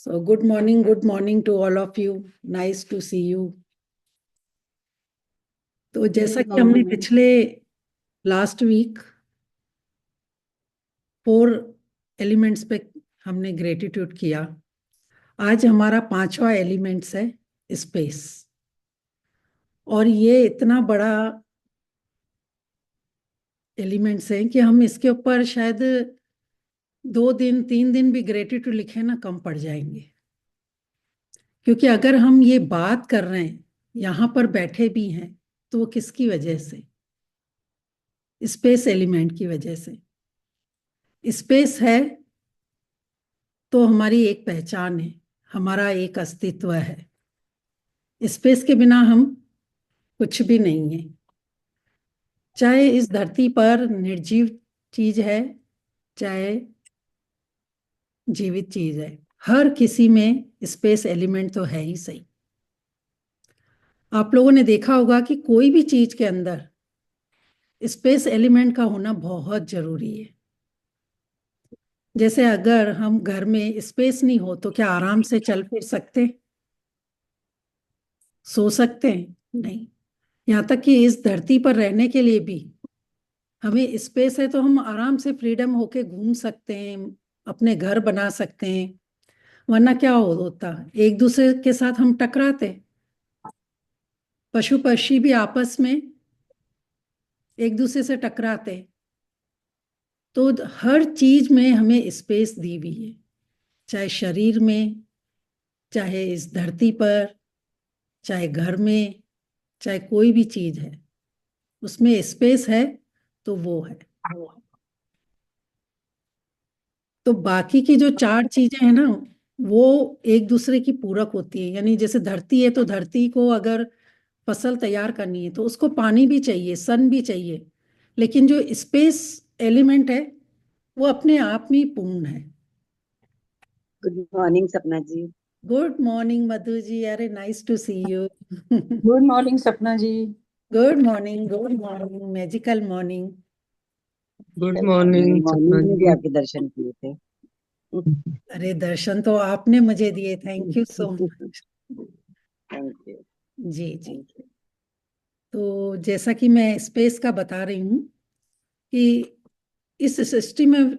So good morning to all of you. Nice to see you. तो जैसा कि हमने पिछले लास्ट वीक 4 एलिमेंट्स पे हमने ग्रेटिट्यूड किया, आज हमारा 5वां एलिमेंट्स है स्पेस। और ये इतना बड़ा एलिमेंट्स है कि हम इसके ऊपर शायद 2 दिन 3 दिन भी ग्रेटिट्यूड लिखे ना कम पड़ जाएंगे, क्योंकि अगर हम ये बात कर रहे हैं, यहाँ पर बैठे भी हैं, तो वो किसकी वजह से? स्पेस एलिमेंट की वजह से। स्पेस है तो हमारी एक पहचान है, हमारा एक अस्तित्व है। स्पेस के बिना हम कुछ भी नहीं है। चाहे इस धरती पर निर्जीव चीज है, चाहे जीवित चीज है, हर किसी में स्पेस एलिमेंट तो है ही सही। आप लोगों ने देखा होगा कि कोई भी चीज के अंदर स्पेस एलिमेंट का होना बहुत जरूरी है। जैसे अगर हम घर में स्पेस नहीं हो तो क्या आराम से चल फिर सकते, सो सकते हैं? नहीं। यहाँ तक कि इस धरती पर रहने के लिए भी हमें स्पेस है तो हम आराम से फ्रीडम होके घूम सकते हैं, अपने घर बना सकते हैं। वरना क्या होता, एक दूसरे के साथ हम टकराते। पशु पक्षी भी आपस में एक दूसरे से टकराते। तो हर चीज में हमें स्पेस दी हुई है, चाहे शरीर में, चाहे इस धरती पर, चाहे घर में, चाहे कोई भी चीज है, उसमें स्पेस है तो वो है। तो बाकी की जो 4 चीजें हैं ना, वो एक दूसरे की पूरक होती है। यानी जैसे धरती है तो धरती को अगर फसल तैयार करनी है तो उसको पानी भी चाहिए, सन भी चाहिए। लेकिन जो स्पेस एलिमेंट है वो अपने आप में पूर्ण है। Good morning Sapna ji. Good morning Madhu ji, अरे nice to see you. Good morning Sapna ji. Good morning, magical morning. Good morning Sapna morning में भी जी। आपके दर्शन किए थे। अरे दर्शन तो आपने मुझे दिए, thank you so much. Thank you. जी जी। Thank you. तो जैसा कि मैं स्पेस का बता रही हूँ कि इस सृष्टि में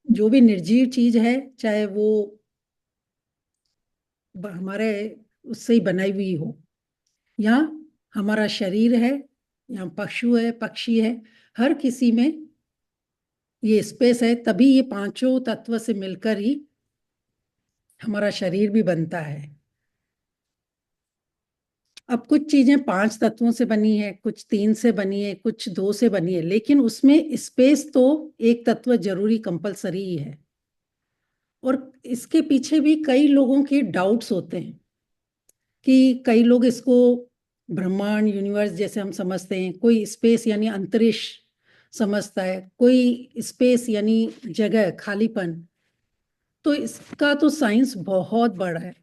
जो भी निर्जीव चीज है, चाहे वो हमारे उससे ही बनाई हुई हो, या हमारा शरीर है, या पशु है, पक्षी है, हर किसी में ये स्पेस है। तभी ये पांचों तत्व से मिलकर ही हमारा शरीर भी बनता है। अब कुछ चीजें 5 तत्वों से बनी है, कुछ 3 से बनी है, कुछ 2 से बनी है, लेकिन उसमें स्पेस तो एक तत्व जरूरी कंपलसरी ही है। और इसके पीछे भी कई लोगों के डाउट्स होते हैं कि कई लोग इसको ब्रह्मांड, यूनिवर्स जैसे हम समझते हैं, कोई स्पेस यानी अंतरिक्ष समझता है, कोई स्पेस यानी जगह, खालीपन। तो इसका तो साइंस बहुत बड़ा है।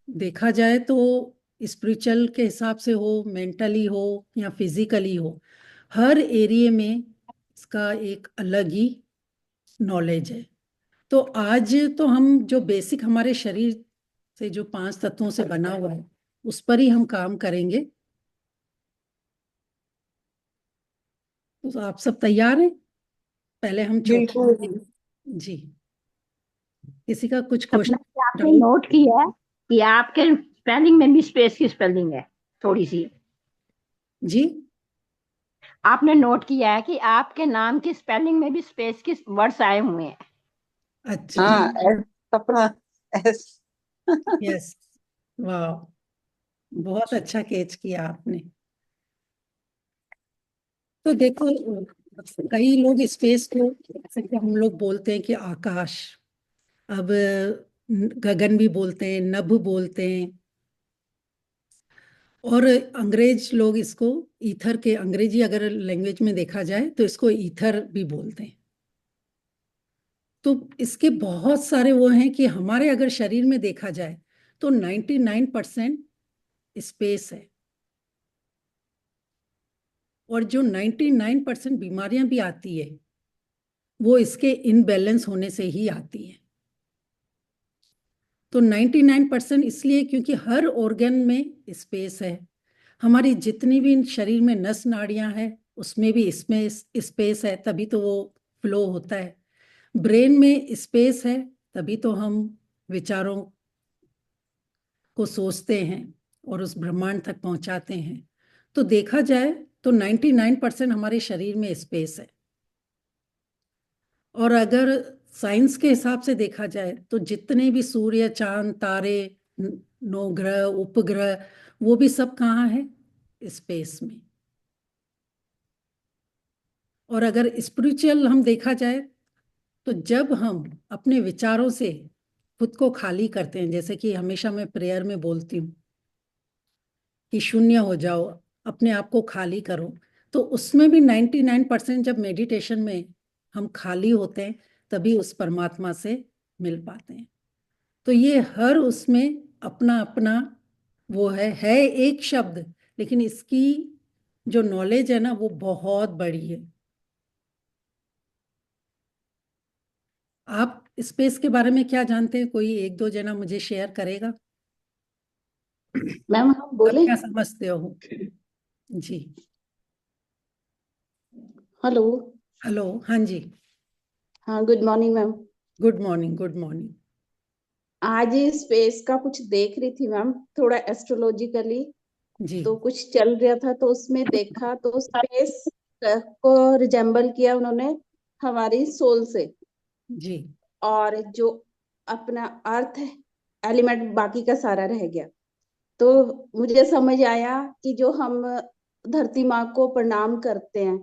देखा जाए तो स्पिरिचुअल के हिसाब से हो, मेंटली हो या फिजिकली हो, हर एरिया में इसका एक अलग ही नॉलेज है। तो आज तो हम जो बेसिक हमारे शरीर से जो 5 तत्वों से बना हुआ है उस पर ही हम काम करेंगे। तो आप सब तैयार हैं? पहले हम बिल्कुल। जी, किसी का कुछ सपना क्वेश्चन, जी, आपने डाउट? नोट किया है कि आपके स्पेलिंग में भी स्पेस की स्पेलिंग है थोड़ी सी? जी आपने नोट किया है कि आपके नाम की स्पेलिंग में भी स्पेस के वर्ड्स आए हुए हैं? अच्छा। हाँ सपना एस। यस, वाह, बहुत अच्छा कैच किया आपने। तो देखो, कई लोग स्पेस को, जैसे कि हम लोग बोलते हैं कि आकाश, अब गगन भी बोलते हैं, नभ बोलते हैं। और अंग्रेज लोग इसको ईथर के, अंग्रेजी अगर लैंग्वेज में देखा जाए तो इसको ईथर भी बोलते हैं। तो इसके बहुत सारे वो हैं कि हमारे अगर शरीर में देखा जाए तो 99% स्पेस है। और जो 99% बीमारियां भी आती है वो इसके इनबैलेंस होने से ही आती है। तो 99% इसलिए क्योंकि हर ऑर्गन में स्पेस है। हमारी जितनी भी शरीर में नस नाड़ियां हैं उसमें भी इसमें स्पेस है, तभी तो वो फ्लो होता है। ब्रेन में स्पेस है, तभी तो हम विचारों को सोचते हैं और उस ब्रह्मांड तक पहुंचाते हैं। तो देखा जाए तो 99% हमारे शरीर में स्पेस है। और अगर साइंस के हिसाब से देखा जाए तो जितने भी सूर्य, चांद, तारे, नौ ग्रह, उपग्रह, वो भी सब कहाँ है? स्पेस में। और अगर स्पिरिचुअल हम देखा जाए तो जब हम अपने विचारों से खुद को खाली करते हैं, जैसे कि हमेशा मैं प्रेयर में बोलती हूँ कि शून्य हो जाओ, अपने आप को खाली करो, तो उसमें भी 99% जब मेडिटेशन में हम खाली होते हैं तभी उस परमात्मा से मिल पाते हैं। तो ये हर उसमें अपना अपना वो है एक शब्द, लेकिन इसकी जो नॉलेज है ना वो बहुत बड़ी है। आप स्पेस के बारे में क्या जानते हैं? कोई एक दो जना मुझे शेयर करेगा? मैम हम आप बोले। क्या समझते हो? जी। हेलो। हेलो, हाँ जी। हाँ, good morning ma'am. Good morning, good morning. आज स्पेस का कुछ देख रही थी मैम, थोड़ा एस्ट्रोलॉजिकली। जी तो कुछ चल रहा था तो उसमें देखा तो स्पेस को रिजेम्बल किया उन्होंने हमारी सोल से। जी और जो अपना अर्थ एलिमेंट बाकी का सारा रह गया। तो मुझे समझ आया कि जो हम धरती माँ को प्रणाम करते हैं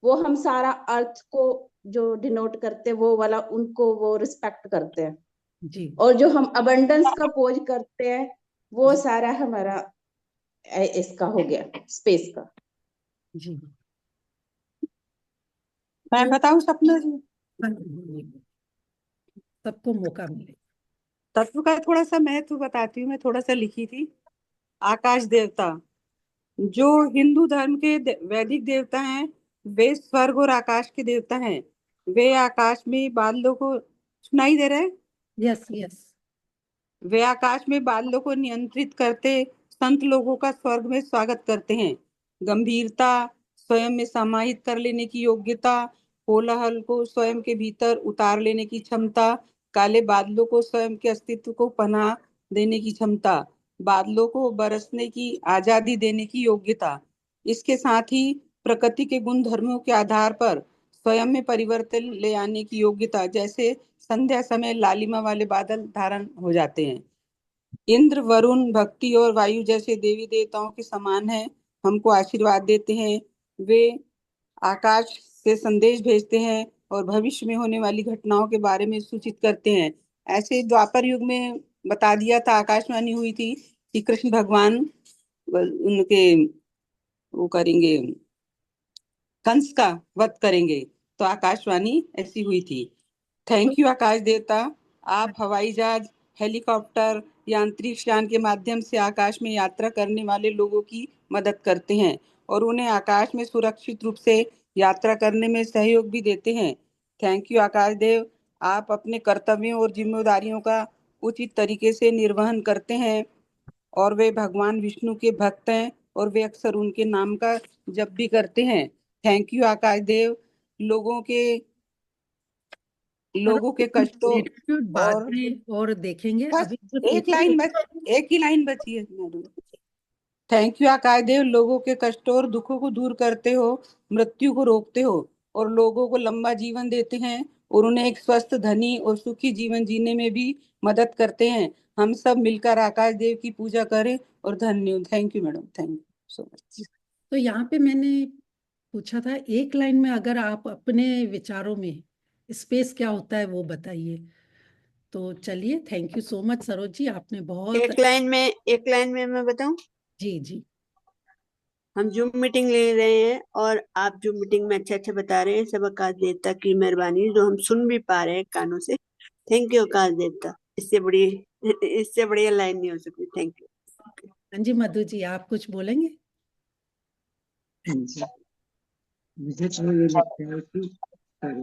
वो हम सारा अर्थ को जो डिनोट करते हैं वो वाला उनको वो रिस्पेक्ट करते हैं। जी और जो हम अबंडेंस का पोज करते हैं वो जी सारा हमारा इसका हो गया स्पेस का। जी। मैं तो बताऊं सपना जी? हाँ जी, बोलिए। सबको मौका मिले। तत्व का थोड़ा सा महत्व बताती हूँ, मैं थोड़ा सा लिखी थी। आकाश देवता जो हिंदू धर्म के वैदिक देवता हैं, वे स्वर्ग और आकाश के देवता हैं। वे आकाश में बादलों को सुनाई दे रहे हैं। Yes yes. वे आकाश में बादलों को नियंत्रित करते संत लोगों का स्वर्ग में स्वागत करते हैं। गंभीरता, स्वयं में समाहित कर लेने की योग्यता, कोलाहल को स्वयं के भीतर उतार लेने की क्षमता, काले बादलों को स्वयं के अस्तित्व को पनाह देने की क्षमता, बादलों को बरसने की आजादी देने की योग्यता। इसके साथ ही प्रकृति के गुण धर्मों के आधार पर स्वयं में परिवर्तन ले आने की योग्यता, जैसे संध्या समय लालिमा वाले बादल धारण हो जाते हैं। इंद्र, वरुण, भक्ति और वायु जैसे देवी देवताओं के समान हैं, हमको आशीर्वाद देते हैं। वे आकाश से संदेश भेजते हैं और भविष्य में होने वाली घटनाओं के बारे में सूचित करते हैं। ऐसे द्वापर युग में बता दिया था, आकाशवाणी हुई थी कि कृष्ण भगवान उनके वो करेंगे, कंस का वध करेंगे। तो आकाशवाणी ऐसी हुई थी। थैंक यू आकाश देवता। आप हवाई जहाज, हेलीकॉप्टर या अंतरिक्ष यान के माध्यम से आकाश में यात्रा करने वाले लोगों की मदद करते हैं और उन्हें आकाश में सुरक्षित रूप से यात्रा करने में सहयोग भी देते हैं। थैंक यू आकाश देव। आप अपने कर्तव्यों और जिम्मेदारियों का उचित तरीके से निर्वहन करते हैं और वे भगवान विष्णु के भक्त हैं और वे अक्सर उनके नाम का जप भी करते हैं। थैंक यू आकाश देव। लोगों के और लोगों के कष्टों ग्रेटिट्यूड बाद और में और देखेंगे, बस अभी सिर्फ एक इतना लाइन बच एक ही लाइन बची है मैडम। थैंक यू आकाश देव। लोगों के कष्टों और दुखों को दूर करते हो, मृत्यु को रोकते हो और लोगों को लंबा जीवन देते हैं और उन्हें एक स्वस्थ, धनी और सुखी जीवन जीने में भी मदद करते हैं। हम सब मिलकर आकाश देव की पूजा करें और धन्य। Thank you madam, thank you so much. तो यहाँ पे मैंने पूछा था एक लाइन में अगर आप अपने विचारों में स्पेस क्या होता है वो बताइए। तो चलिए, thank you so much Saroj ji, आपने बहुत। एक लाइन में मैं बताऊं। जी जी। हम जूम मीटिंग ले रहे हैं और आप जूम मीटिंग में अच्छा अच्छा बता रहे हैं। सब आकाश देवता की मेहरबानी जो हम सुन भी पा रहे हैं कानों से। थैंक यू आकाश देवता। इससे बढ़िया लाइन नहीं हो सकती। Thank you. हाँ जी, मधु जी आप कुछ बोलेंगे? हाँ जी। मुझे तो ये लगता है कि sorry,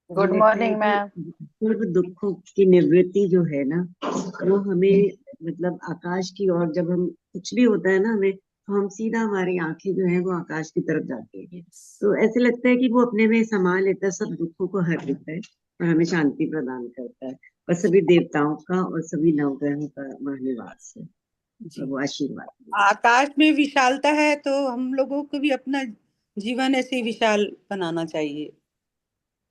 गुड लगता है मॉर्निंग कि मैम। सर्व दुखों की निवृत्ति जो है ना, वो हमें मतलब आकाश की ओर, जब हम कुछ भी होता है ना हमें, तो हम सीधा, हमारी आंखें जो है वो आकाश की तरफ जाती है। Yes. तो ऐसे लगता है कि वो अपने में समा लेता है, सब दुखों को हर लेता है और हमें शांति प्रदान करता है। और सभी देवताओं का और सभी नवग्रहों का वहाँ निवास है और जी। वो आशीर्वाद है। आकाश में विशालता है तो हम लोगों को भी अपना जीवन ऐसे विशाल बनाना चाहिए।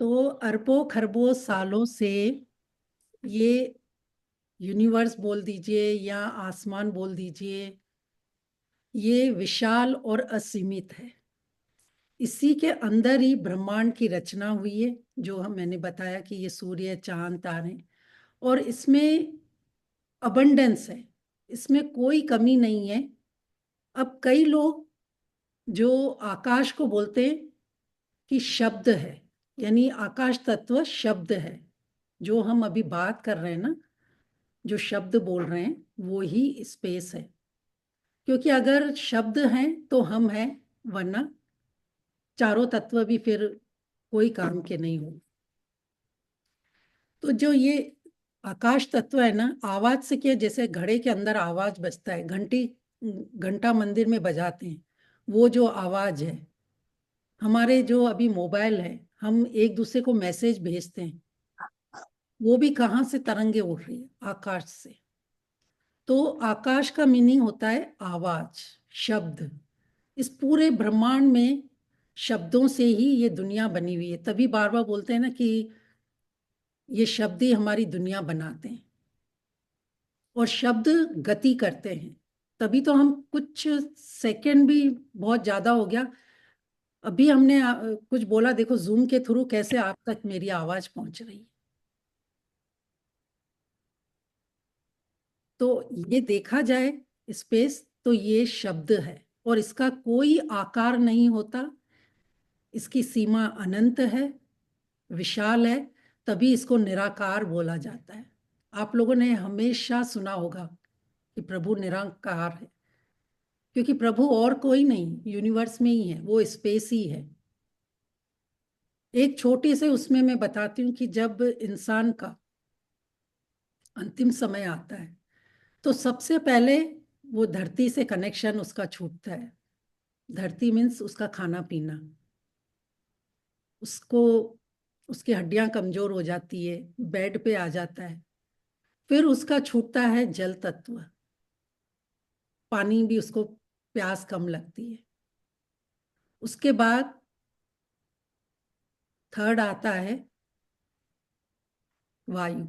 तो अरबों खरबों सालों से ये यूनिवर्स बोल दीजिए या आसमान बोल दीजिए, ये विशाल और असीमित है। इसी के अंदर ही ब्रह्मांड की रचना हुई है, जो मैंने बताया कि ये सूर्य, चांद, तारे, और इसमें अबंडेंस है, इसमें कोई कमी नहीं है। अब कई लोग जो आकाश को बोलते हैं कि शब्द है, यानी आकाश तत्व शब्द है, जो हम अभी बात कर रहे हैं ना, जो शब्द बोल रहे हैं वो ही स्पेस है। क्योंकि अगर शब्द हैं तो हम हैं, वरना चारों तत्व भी फिर कोई काम के नहीं हो। तो जो ये आकाश तत्व है ना, आवाज से क्या, जैसे घड़े के अंदर आवाज बजता है, घंटा मंदिर में बजाते हैं, वो जो आवाज है, हमारे जो अभी मोबाइल है, हम एक दूसरे को मैसेज भेजते हैं, वो भी कहाँ से तरंगे उड़ रही है, आकाश से। तो आकाश का मीनिंग होता है आवाज, शब्द। इस पूरे ब्रह्मांड में शब्दों से ही ये दुनिया बनी हुई है। तभी बार बार बोलते हैं ना कि ये शब्द ही हमारी दुनिया बनाते हैं, और शब्द गति करते हैं। तभी तो हम कुछ सेकंड भी बहुत ज्यादा हो गया, अभी हमने कुछ बोला, देखो जूम के थ्रू कैसे आप तक मेरी आवाज पहुंच रही है। तो ये देखा जाए स्पेस, तो ये शब्द है, और इसका कोई आकार नहीं होता, इसकी सीमा अनंत है, विशाल है, तभी इसको निराकार बोला जाता है। आप लोगों ने हमेशा सुना होगा कि प्रभु निराकार है, क्योंकि प्रभु और कोई नहीं यूनिवर्स में ही है, वो स्पेस ही है। एक छोटे से उसमें मैं बताती हूँ कि जब इंसान का अंतिम समय आता है, तो सबसे पहले वो धरती से कनेक्शन उसका छूटता है। धरती मीन्स उसका खाना पीना, उसको, उसकी हड्डियां कमजोर हो जाती है, बेड पे आ जाता है। फिर उसका छूटता है जल तत्व, पानी भी उसको प्यास कम लगती है। उसके बाद थर्ड आता है वायु,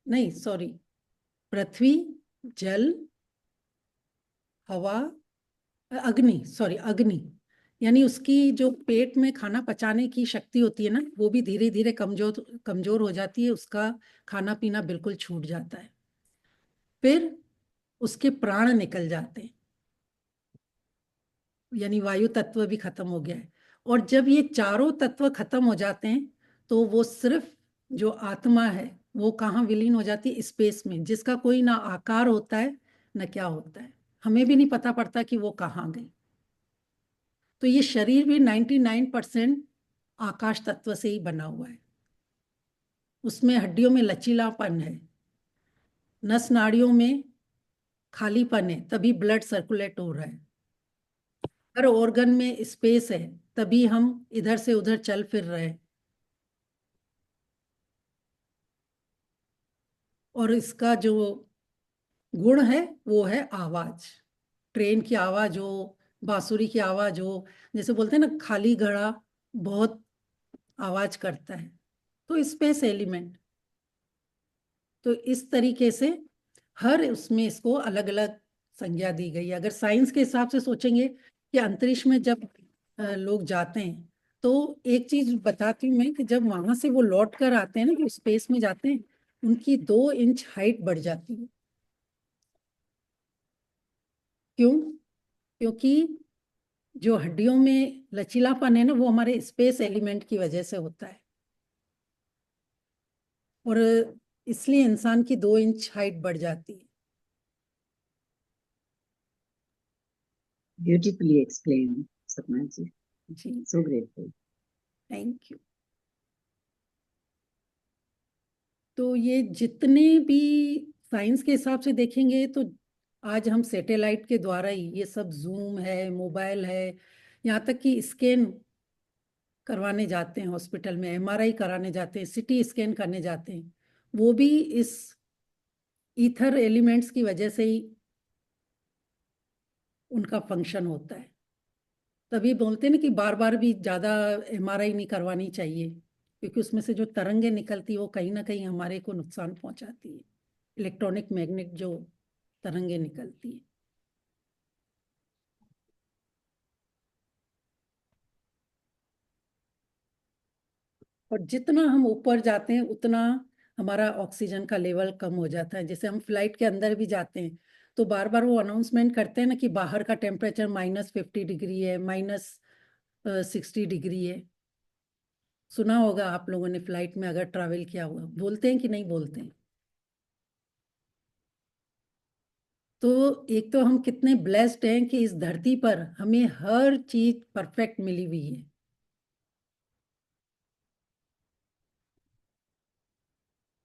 नहीं सॉरी, पृथ्वी, जल, हवा, अग्नि, सॉरी अग्नि। यानी उसकी जो पेट में खाना पचाने की शक्ति होती है ना, वो भी धीरे धीरे कमजोर कमजोर हो जाती है, उसका खाना पीना बिल्कुल छूट जाता है। फिर उसके प्राण निकल जाते हैं, यानी वायु तत्व भी खत्म हो गया है। और जब ये चारों तत्व खत्म हो जाते हैं, तो वो सिर्फ जो आत्मा है वो कहाँ विलीन हो जाती है, स्पेस में, जिसका कोई ना आकार होता है ना क्या होता है, हमें भी नहीं पता पड़ता कि वो कहाँ गई। तो ये शरीर भी 99% आकाश तत्व से ही बना हुआ है। उसमें हड्डियों में लचीलापन है, नस नाड़ियों में खालीपन है, तभी ब्लड सर्कुलेट हो रहा है। हर ऑर्गन में स्पेस है, तभी हम इधर से उधर चल फिर रहे हैं। और इसका जो गुण है वो है आवाज, ट्रेन की आवाज हो, बांसुरी की आवाज हो, जैसे बोलते हैं ना खाली घड़ा बहुत आवाज करता है, तो स्पेस एलिमेंट। तो इस तरीके से हर उसमें इसको अलग अलग संज्ञा दी गई है। अगर साइंस के हिसाब से सोचेंगे कि अंतरिक्ष में जब लोग जाते हैं, तो एक चीज बताती हूँ मैं कि जब वहां से वो लौट कर आते हैं ना, जो स्पेस में जाते हैं, उनकी 2 इंच हाइट बढ़ जाती है। क्यों? क्योंकि जो हड्डियों में लचीलापन है ना, वो हमारे स्पेस एलिमेंट की वजह से होता है, और इसलिए इंसान की 2 इंच हाइट बढ़ जाती है। ब्यूटीफुली एक्सप्लेन सपना जी। जी, सो ग्रेटफुल। Thank you. तो ये जितने भी साइंस के हिसाब से देखेंगे तो आज हम सैटेलाइट के द्वारा ही ये सब, जूम है, मोबाइल है, यहाँ तक कि स्कैन करवाने जाते हैं हॉस्पिटल में, एमआरआई कराने जाते हैं, सिटी स्कैन करने जाते हैं, वो भी इस ईथर एलिमेंट्स की वजह से ही उनका फंक्शन होता है। तभी बोलते हैं ना कि बार बार भी ज़्यादा एमआरआई नहीं करवानी चाहिए, क्योंकि उसमें से जो तरंगें निकलती है वो कहीं ना कहीं हमारे को नुकसान पहुंचाती है, इलेक्ट्रॉनिक मैग्नेट जो तरंगें निकलती है। और जितना हम ऊपर जाते हैं उतना हमारा ऑक्सीजन का लेवल कम हो जाता है। जैसे हम फ्लाइट के अंदर भी जाते हैं तो बार बार वो अनाउंसमेंट करते हैं ना कि बाहर का टेम्परेचर -50 डिग्री है, -60 डिग्री है। सुना होगा आप लोगों ने, फ्लाइट में अगर ट्रैवल किया हुआ, बोलते हैं कि नहीं बोलते हैं? तो एक तो हम कितने ब्लेस्ड हैं कि इस धरती पर हमें हर चीज परफेक्ट मिली हुई है।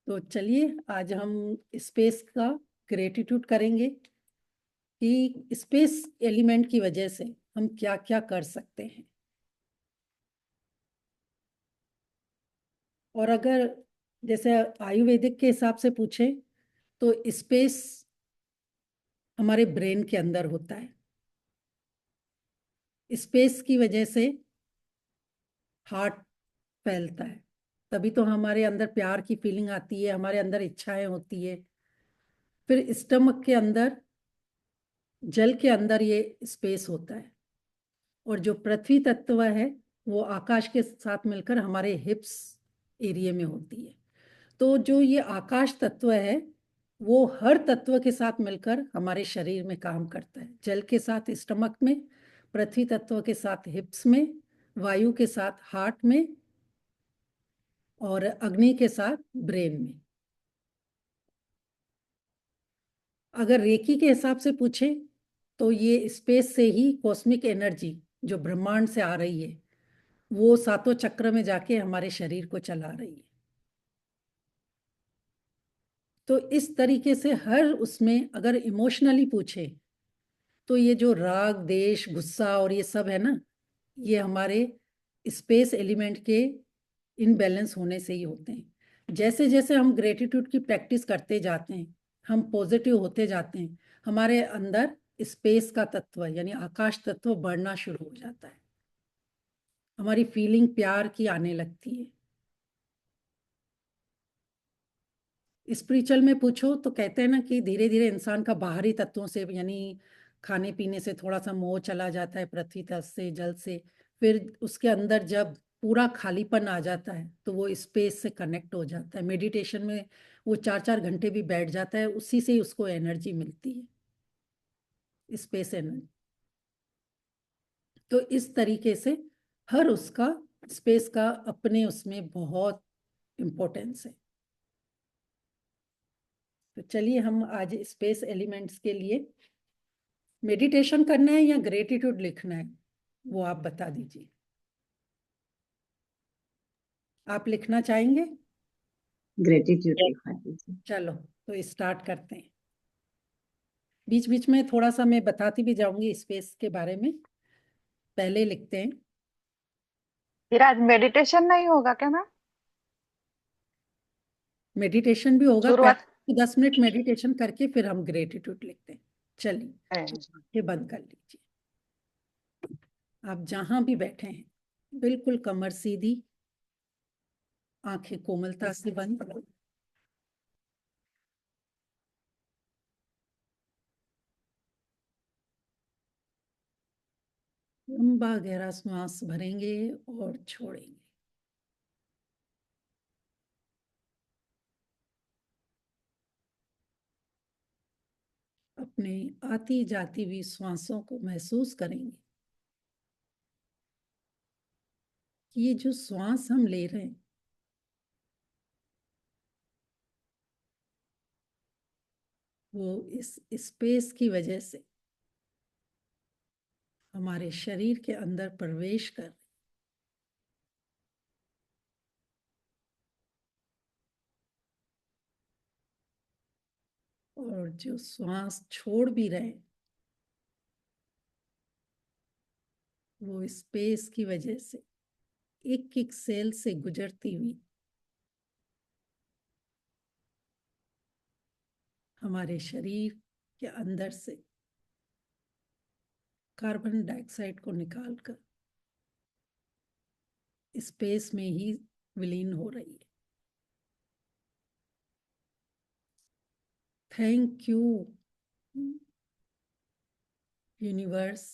तो चलिए आज हम स्पेस का ग्रेटिट्यूड करेंगे कि स्पेस एलिमेंट की वजह से हम क्या क्या कर सकते हैं। और अगर जैसे आयुर्वेदिक के हिसाब से पूछे तो स्पेस हमारे ब्रेन के अंदर होता है। स्पेस की वजह से हार्ट फैलता है, तभी तो हमारे अंदर प्यार की फीलिंग आती है, हमारे अंदर इच्छाएं होती है। फिर स्टमक के अंदर, जल के अंदर ये स्पेस होता है। और जो पृथ्वी तत्व है वो आकाश के साथ मिलकर हमारे हिप्स एरिया में होती है। तो जो ये आकाश तत्व है वो हर तत्व के साथ मिलकर हमारे शरीर में काम करता है। जल के साथ स्टमक में, पृथ्वी तत्व के साथ हिप्स में, वायु के साथ हार्ट में, और अग्नि के साथ ब्रेन में। अगर रेकी के हिसाब से पूछे तो ये स्पेस से ही कॉस्मिक एनर्जी जो ब्रह्मांड से आ रही है वो सातों चक्र में जाके हमारे शरीर को चला रही है। तो इस तरीके से हर उसमें अगर इमोशनली पूछे तो ये जो राग, देश, गुस्सा और ये सब है ना, ये हमारे स्पेस एलिमेंट के इनबैलेंस होने से ही होते हैं। जैसे जैसे हम ग्रेटिट्यूड की प्रैक्टिस करते जाते हैं, हम पॉजिटिव होते जाते हैं, हमारे अंदर स्पेस का तत्व यानी आकाश तत्व बढ़ना शुरू हो जाता है, हमारी फीलिंग प्यार की आने लगती है। स्पिरिचुअल में पूछो तो कहते हैं ना कि धीरे धीरे इंसान का बाहरी तत्वों से यानी खाने पीने से थोड़ा सा मोह चला जाता है, पृथ्वी तत्व से, जल से। फिर उसके अंदर जब पूरा खालीपन आ जाता है तो वो स्पेस से कनेक्ट हो जाता है। मेडिटेशन में वो 4-4 घंटे भी बैठ जाता है, उसी से ही उसको एनर्जी मिलती है, स्पेस एनर्जी। तो इस तरीके से हर उसका, स्पेस का अपने उसमें बहुत इम्पोर्टेंस है। तो चलिए हम आज स्पेस एलिमेंट्स के लिए मेडिटेशन करना है या ग्रेटिट्यूड लिखना है, वो आप बता दीजिए। आप लिखना चाहेंगे? ग्रेटिट्यूड लिखवा दीजिए। चलो तो स्टार्ट करते हैं। बीच बीच में थोड़ा सा मैं बताती भी जाऊंगी स्पेस के बारे में। पहले लिखते हैं। फिर आज मेडिटेशन नहीं होगा क्या मैम? मेडिटेशन भी होगा, शुरुआत। पहले 10 मिनट मेडिटेशन करके फिर हम ग्रेटिट्यूड लिखते हैं। चलिए आंखें बंद कर लीजिए। आप जहां भी बैठे हैं बिल्कुल कमर सीधी, आंखें कोमलता से बंद। लंबा गहरा श्वास भरेंगे और छोड़ेंगे। अपने आती जाती हुई श्वासों को महसूस करेंगे कि ये जो श्वास हम ले रहे हैं वो इस स्पेस की वजह से हमारे शरीर के अंदर प्रवेश कर रहे हैं। और जो श्वास छोड़ भी रहे वो स्पेस की वजह से एक एक सेल से गुजरती हुई हमारे शरीर के अंदर से कार्बन डाइऑक्साइड को निकालकर स्पेस में ही विलीन हो रही है। थैंक यू यूनिवर्स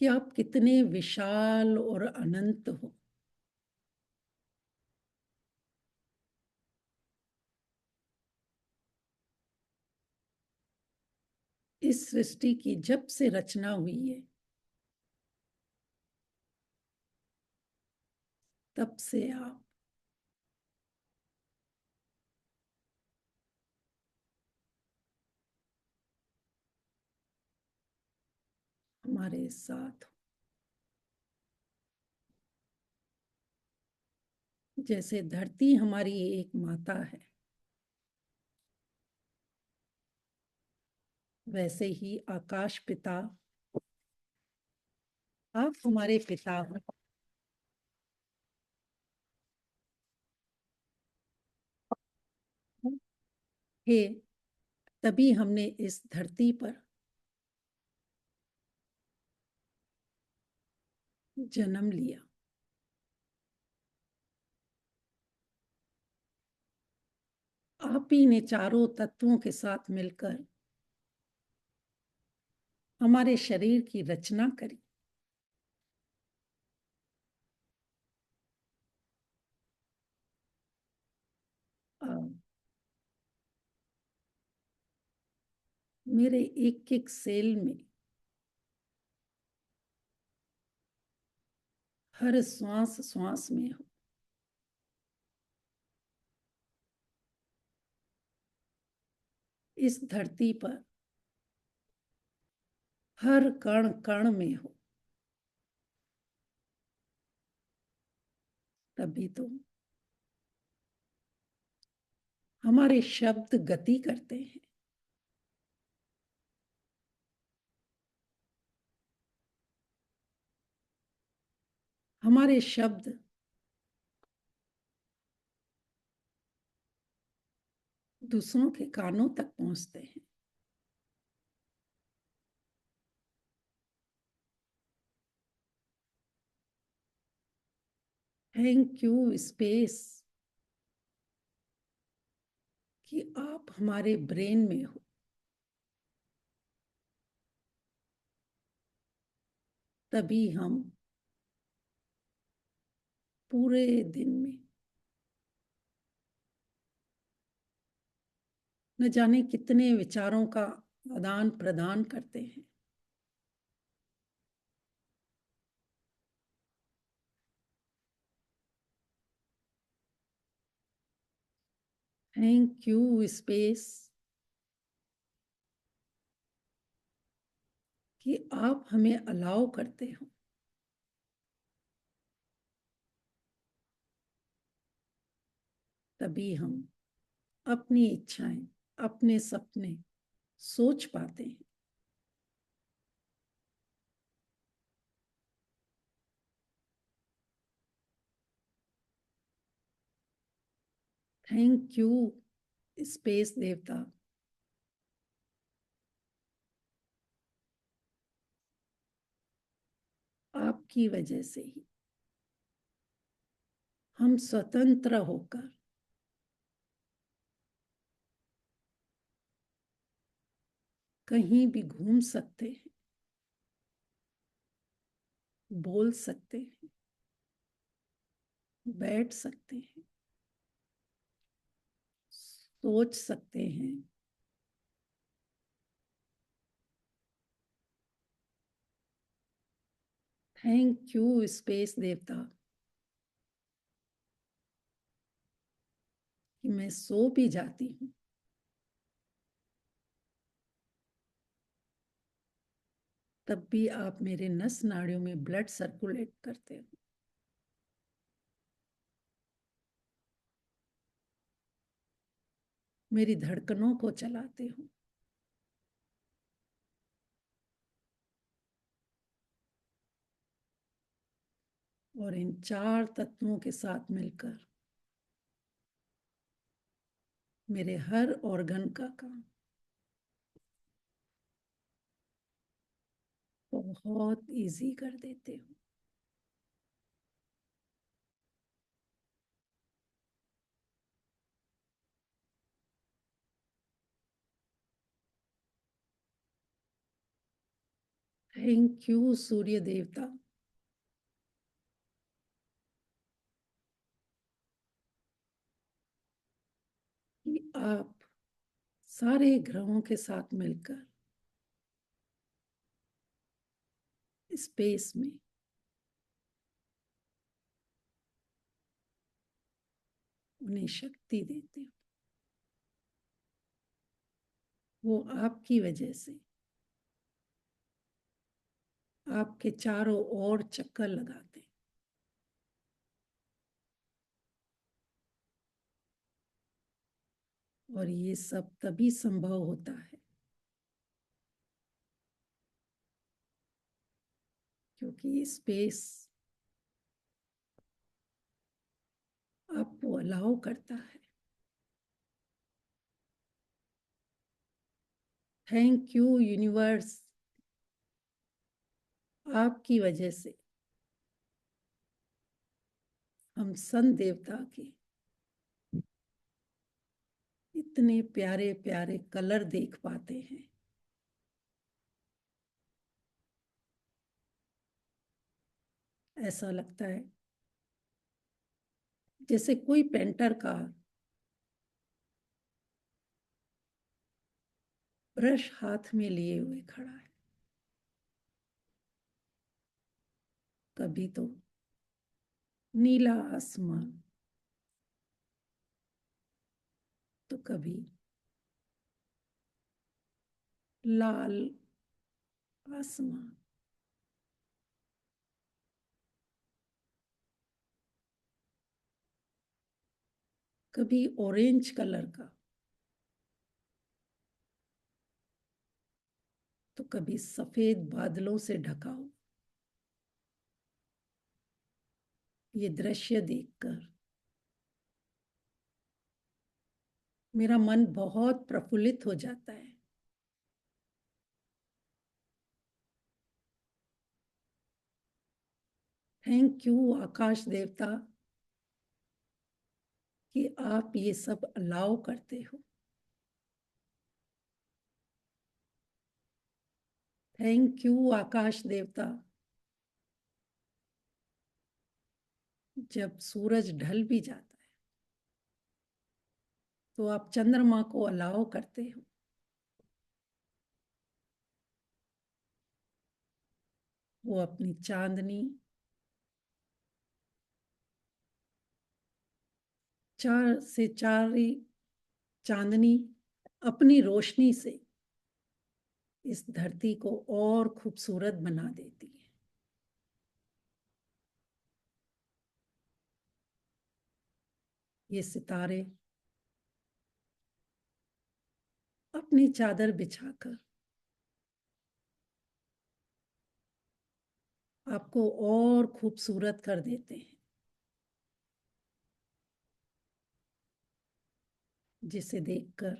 कि आप कितने विशाल और अनंत हो। इस सृष्टि की जब से रचना हुई है तब से आप हमारे साथ हो। जैसे धरती हमारी एक माता है वैसे ही आकाश पिता आप हमारे पिता हो। हे तभी हमने इस धरती पर जन्म लिया। आप ही ने चारों तत्वों के साथ मिलकर हमारे शरीर की रचना करी। मेरे एक एक सेल में हर श्वास श्वास में हो इस धरती पर हर कण कण में हो तभी तो हमारे शब्द गति करते हैं। हमारे शब्द दूसरों के कानों तक पहुंचते हैं। थैंक यू स्पेस कि आप हमारे ब्रेन में हो तभी हम पूरे दिन में न जाने कितने विचारों का आदान प्रदान करते हैं। थैंक यू स्पेस कि आप हमें अलाउ करते हो तभी हम अपनी इच्छाएं अपने सपने सोच पाते हैं। थैंक यू स्पेस देवता आपकी वजह से ही हम स्वतंत्र होकर कहीं भी घूम सकते हैं, बोल सकते हैं, बैठ सकते हैं, सोच सकते हैं। थैंक यू स्पेस देवता कि मैं सो भी जाती हूँ तब भी आप मेरे नस नाड़ियों में ब्लड सर्कुलेट करते हो। मेरी धड़कनों को चलाते हो। और इन 4 तत्वों के साथ मिलकर मेरे हर ऑर्गन का काम बहुत इजी कर देते हो। थैंक यू सूर्य देवता। कि आप सारे ग्रहों के साथ मिलकर स्पेस में उन्हें शक्ति देते हो। वो आपकी वजह से आपके चारों ओर चक्कर लगाते हैं। और ये सब तभी संभव होता है क्योंकि स्पेस आपको अलाउ करता है। Thank you universe. आपकी वजह से हम सन देवता के इतने प्यारे प्यारे कलर देख पाते हैं। ऐसा लगता है जैसे कोई पेंटर का ब्रश हाथ में लिए हुए खड़ा है। कभी तो नीला आसमान, तो कभी लाल आसमान, कभी ऑरेंज कलर का, तो कभी सफेद बादलों से ढका हो। ये दृश्य देखकर मेरा मन बहुत प्रफुल्लित हो जाता है। थैंक यू आकाश देवता कि आप ये सब अलाउ करते हो। थैंक यू आकाश देवता। जब सूरज ढल भी जाता है तो आप चंद्रमा को अलाउ करते हो। वो अपनी चांदनी 4 से 4 चांदनी अपनी रोशनी से इस धरती को और खूबसूरत बना देती है। ये सितारे अपनी चादर बिछाकर आपको और खूबसूरत कर देते हैं, जिसे देखकर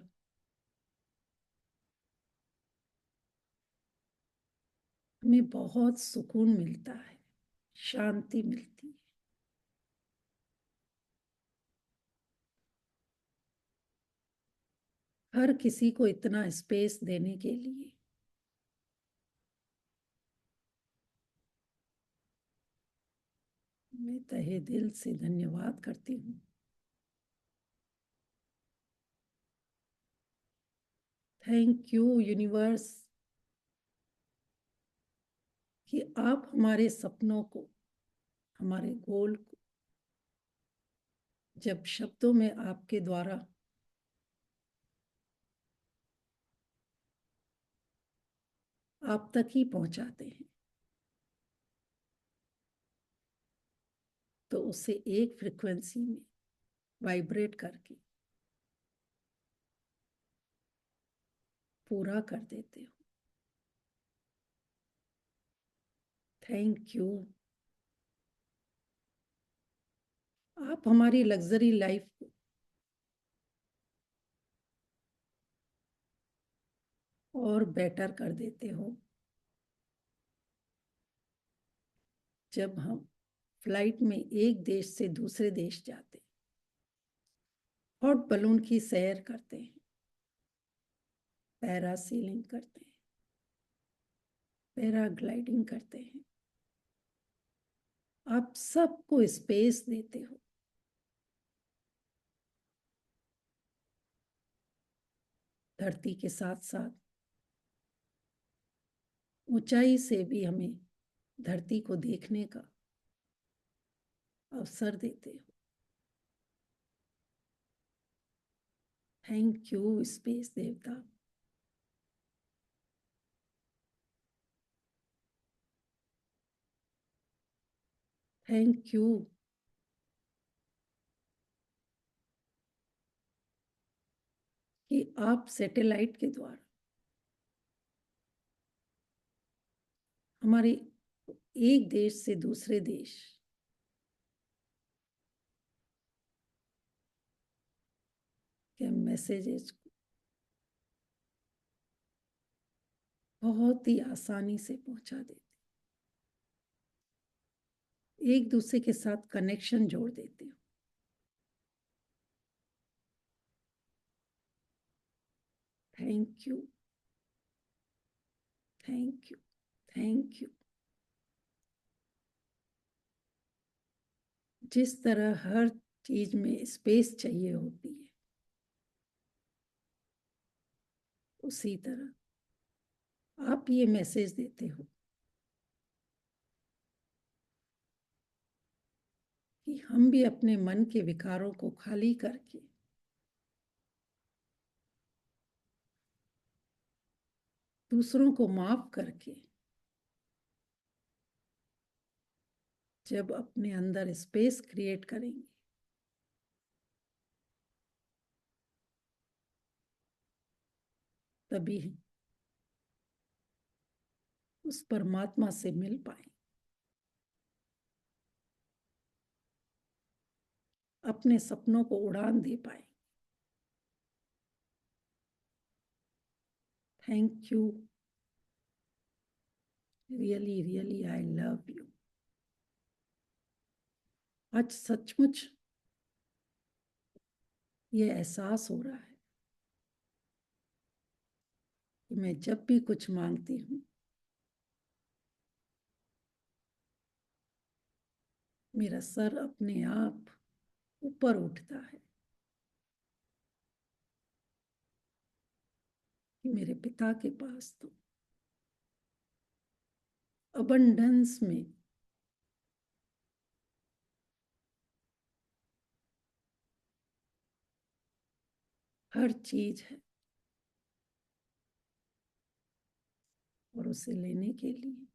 हमें बहुत सुकून मिलता है, शांति मिलती है। हर किसी को इतना स्पेस देने के लिए मैं तहे दिल से धन्यवाद करती हूँ। थैंक यू यूनिवर्स कि आप हमारे सपनों को, हमारे गोल को जब शब्दों में आपके द्वारा आप तक ही पहुंचाते हैं, तो उसे एक फ्रिक्वेंसी में वाइब्रेट करके पूरा कर देते हो। Thank you. आप हमारी लग्जरी लाइफ को और बेटर कर देते हो। जब हम फ्लाइट में एक देश से दूसरे देश जाते हैं, हॉट बलून की सैर करते हैं, पैरासीलिंग करते हैं, पैराग्लाइडिंग करते हैं, आप सबको स्पेस देते हो। धरती के साथ साथ ऊंचाई से भी हमें धरती को देखने का अवसर देते हो। थैंक यू स्पेस देवता। थैंक यू कि आप सैटेलाइट के द्वारा हमारे एक देश से दूसरे देश के मैसेजेस को बहुत ही आसानी से पहुंचा देते, एक दूसरे के साथ कनेक्शन जोड़ देते हो। Thank you, thank you, thank you. जिस तरह हर चीज में स्पेस चाहिए होती है, उसी तरह आप ये मैसेज देते हो कि हम भी अपने मन के विकारों को खाली करके दूसरों को माफ करके जब अपने अंदर स्पेस क्रिएट करेंगे, तभी उस परमात्मा से मिल पाए, अपने सपनों को उड़ान दे पाए। Thank you, really really I love you. आज सचमुच ये एहसास हो रहा है कि मैं जब भी कुछ मांगती हूँ, मेरा सर अपने आप ऊपर उठता है कि मेरे पिता के पास तो अबंडेंस में हर चीज है, और उसे लेने के लिए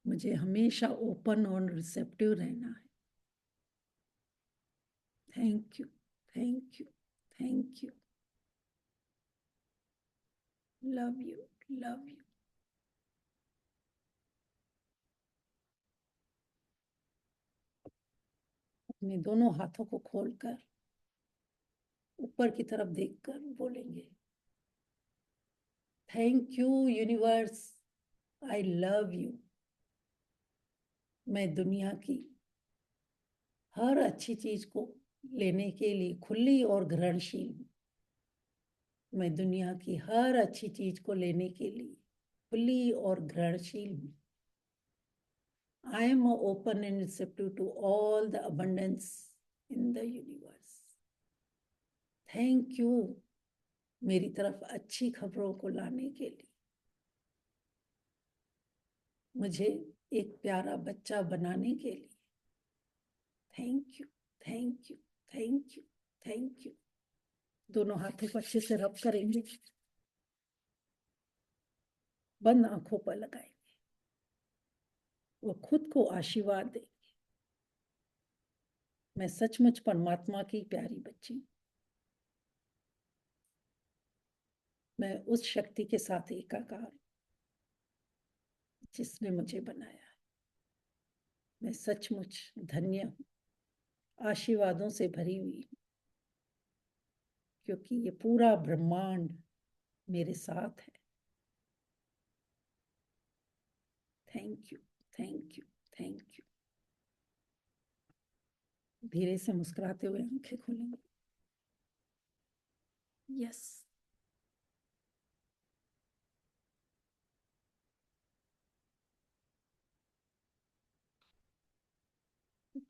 मुझे हमेशा ओपन और रिसेप्टिव रहना है। Thank you, thank you, thank you. Love you, love you. अपने दोनों हाथों को खोलकर ऊपर की तरफ देखकर बोलेंगे, thank you universe, I love you. मैं दुनिया की हर अच्छी चीज को लेने के लिए खुली और ग्रहणशील हूँ। मैं दुनिया की हर अच्छी चीज को लेने के लिए खुली और ग्रहणशील हूँ। I am open and receptive to all the abundance in the universe. Thank you मेरी तरफ अच्छी खबरों को लाने के लिए, मुझे एक प्यारा बच्चा बनाने के लिए। Thank you, thank you, thank you, thank you. दोनों हाथों को अच्छे से रब करेंगे, बंद आंखों पर लगाएंगे, वो खुद को आशीर्वाद देंगे। मैं सचमुच परमात्मा की प्यारी बच्ची हूँ। मैं उस शक्ति के साथ एकाकार हूं जिसने मुझे बनाया। मैं सचमुच धन्य हूं, आशीर्वादों से भरी हुई हूं, क्योंकि ये पूरा ब्रह्मांड मेरे साथ है। Thank you, thank you, thank you. धीरे से मुस्कुराते हुए आंखें खोलेंगे। यस।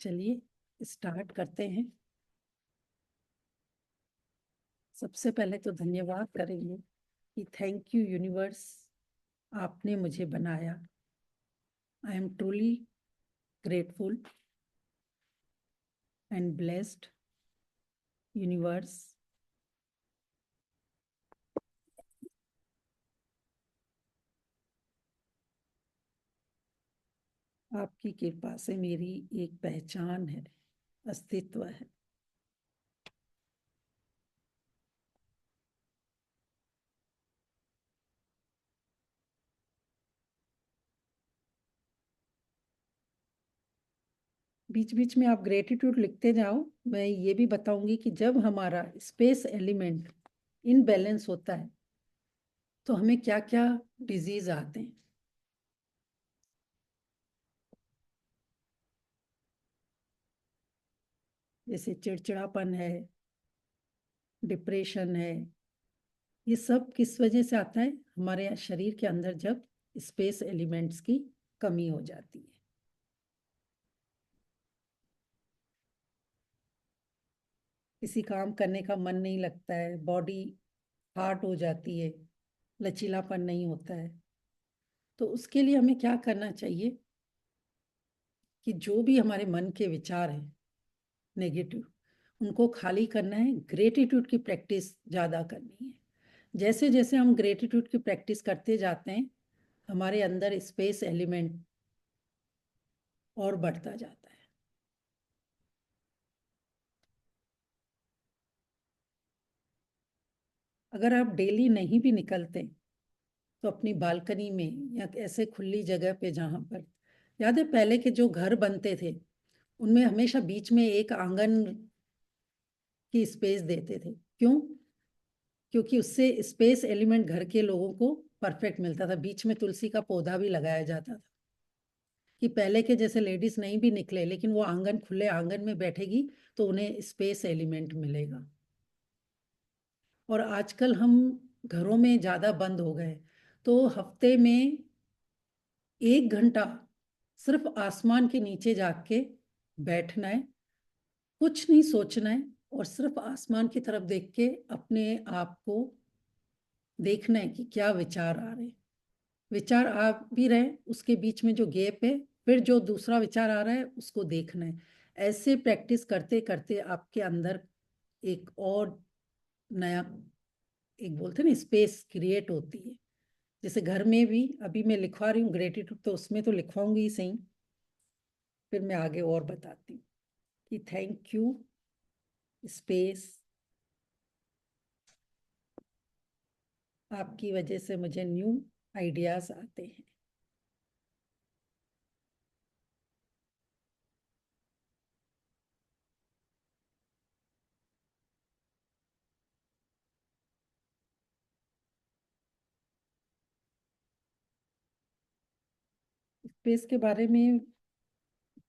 चलिए स्टार्ट करते हैं। सबसे पहले तो धन्यवाद करेंगे कि थैंक यू यूनिवर्स, आपने मुझे बनाया। I am truly grateful and blessed universe. आपकी कृपा से मेरी एक पहचान है, अस्तित्व है। बीच बीच में आप ग्रेटिट्यूड लिखते जाओ। मैं ये भी बताऊंगी कि जब हमारा स्पेस एलिमेंट इनबैलेंस होता है तो हमें क्या क्या डिजीज आते हैं। जैसे चिड़चिड़ापन है, डिप्रेशन है। ये सब किस वजह से आता है? हमारे शरीर के अंदर जब स्पेस एलिमेंट्स की कमी हो जाती है। किसी काम करने का मन नहीं लगता है, बॉडी हार्ड हो जाती है, लचीलापन नहीं होता है। तो उसके लिए हमें क्या करना चाहिए कि जो भी हमारे मन के विचार हैं नेगेटिव, उनको खाली करना है। ग्रेटिट्यूड की प्रैक्टिस ज़्यादा करनी है। जैसे जैसे हम ग्रेटिट्यूड की प्रैक्टिस करते जाते हैं, हमारे अंदर स्पेस एलिमेंट और बढ़ता जाता है। अगर आप डेली नहीं भी निकलते तो अपनी बालकनी में या ऐसे खुली जगह पे, जहाँ पर याद है पहले के जो घर बनते थे उनमें हमेशा बीच में एक आंगन की स्पेस देते थे। क्यों? क्योंकि उससे स्पेस एलिमेंट घर के लोगों को परफेक्ट मिलता था। बीच में तुलसी का पौधा भी लगाया जाता था कि पहले के जैसे लेडीज नहीं भी निकले लेकिन वो आंगन, खुले आंगन में बैठेगी तो उन्हें स्पेस एलिमेंट मिलेगा। और आजकल हम घरों में ज़्यादा बंद हो गए, तो हफ्ते में 1 घंटा सिर्फ आसमान के नीचे जाके बैठना है, कुछ नहीं सोचना है और सिर्फ आसमान की तरफ देख के अपने आप को देखना है कि क्या विचार आ रहे हैं। विचार आ भी रहे, उसके बीच में जो गैप है, फिर जो दूसरा विचार आ रहा है उसको देखना है। ऐसे प्रैक्टिस करते करते आपके अंदर एक और नया, एक बोलते हैं ना, स्पेस क्रिएट होती है। जैसे घर में भी अभी मैं लिखवा रही हूँ ग्रेटिट्यूड, तो उसमें तो लिखवाऊंगी ही सही, फिर मैं आगे और बताती हूँ कि थैंक यू स्पेस, आपकी वजह से मुझे न्यू आइडियाज आते हैं। स्पेस के बारे में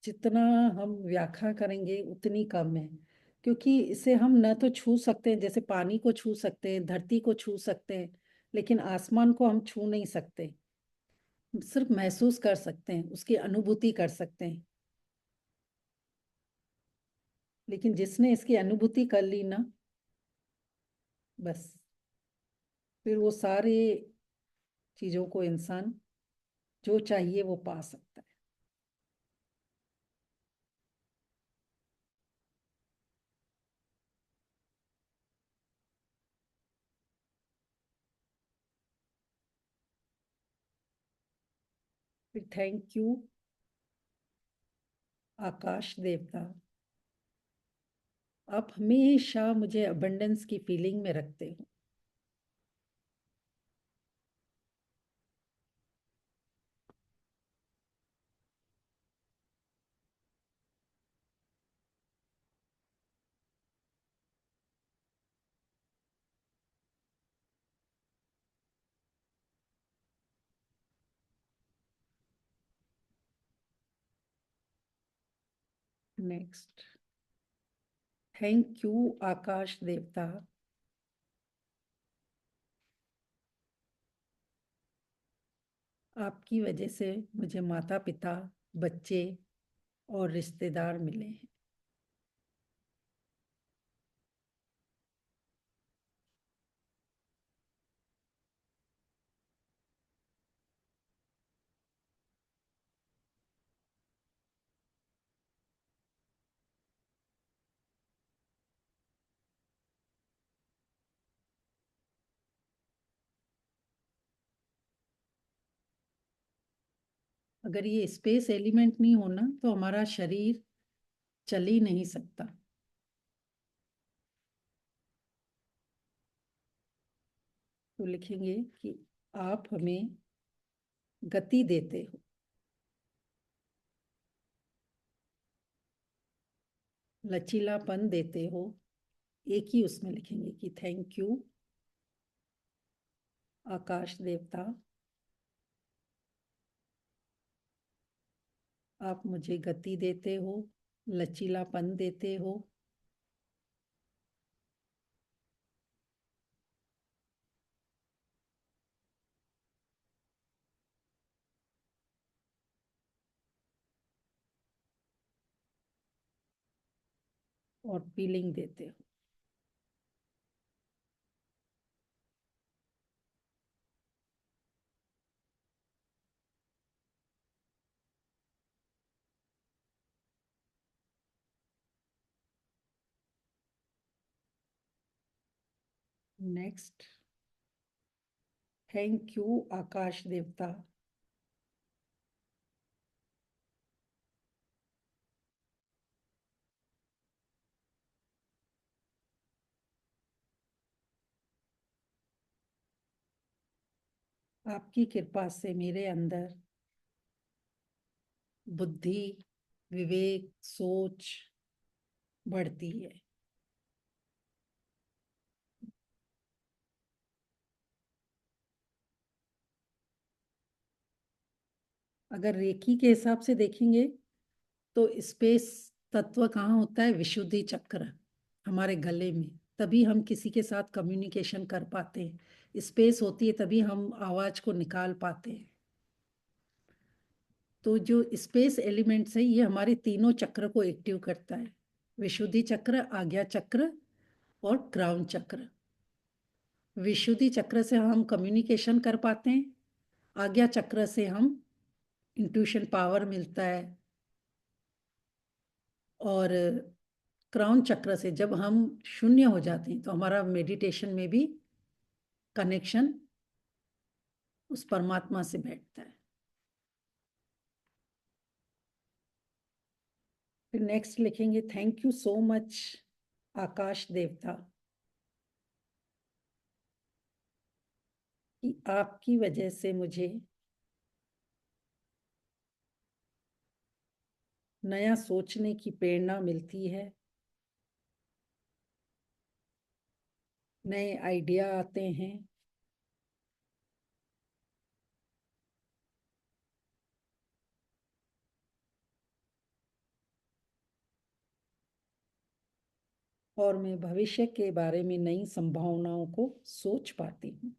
जितना हम व्याख्या करेंगे उतनी कम है, क्योंकि इसे हम न तो छू सकते हैं, जैसे पानी को छू सकते हैं, धरती को छू सकते हैं, लेकिन आसमान को हम छू नहीं सकते। सिर्फ महसूस कर सकते हैं, उसकी अनुभूति कर सकते हैं। लेकिन जिसने इसकी अनुभूति कर ली ना, बस फिर वो सारे चीजों को इंसान जो चाहिए वो पा सकता है। फिर थैंक यू आकाश देवता, आप हमेशा मुझे अबंडेंस की फीलिंग में रखते हो। नेक्स्ट, थैंक यू आकाश देवता। आपकी वजह से मुझे माता पिता, बच्चे और रिश्तेदार मिले हैं। अगर ये स्पेस एलिमेंट नहीं होना तो हमारा शरीर चल ही नहीं सकता। तो लिखेंगे कि आप हमें गति देते हो, लचीलापन देते हो। एक ही उसमें लिखेंगे कि थैंक यू आकाश देवता, आप मुझे गति देते हो, लचीलापन देते हो। और फीलिंग देते हो। नेक्स्ट, थैंक यू आकाश देवता, आपकी कृपा से मेरे अंदर बुद्धि, विवेक, सोच बढ़ती है। अगर रेखी के हिसाब से देखेंगे तो स्पेस तत्व कहाँ होता है? विशुद्धि चक्र, हमारे गले में। तभी हम किसी के साथ कम्युनिकेशन कर पाते हैं। स्पेस होती है तभी हम आवाज को निकाल पाते हैं। तो जो स्पेस एलिमेंट्स है ये हमारे तीनों चक्र को एक्टिव करता है, विशुद्धि चक्र, आज्ञा चक्र और क्राउन चक्र। विशुद्धि चक्र से हम कम्युनिकेशन कर पाते हैं, आज्ञा चक्र से हम इंट्यूशन पावर मिलता है, और क्राउन चक्र से जब हम शून्य हो जाते हैं तो हमारा मेडिटेशन में भी कनेक्शन उस परमात्मा से बैठता है। फिर नेक्स्ट लिखेंगे, थैंक यू सो मच आकाश देवता, कि आपकी वजह से मुझे नया सोचने की प्रेरणा मिलती है, नए आइडिया आते हैं, और मैं भविष्य के बारे में नई संभावनाओं को सोच पाती हूँ।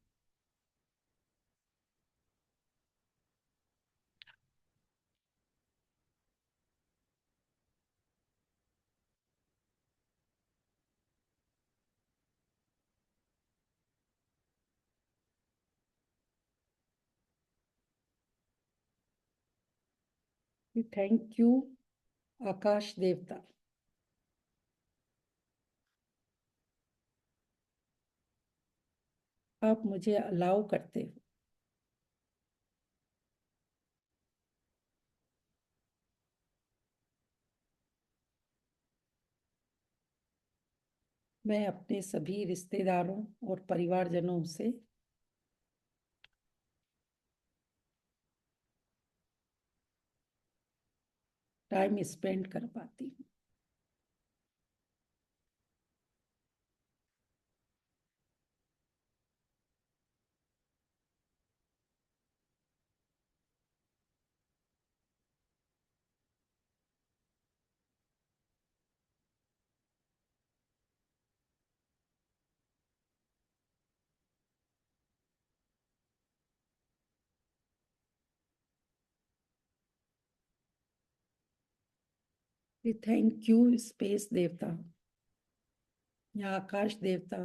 थैंक यू आकाश देवता, आप मुझे अलाउ करते हो मैं अपने सभी रिश्तेदारों और परिवारजनों से टाइम स्पेंड कर पाती हूँ। थैंक यू स्पेस देवता या आकाश देवता।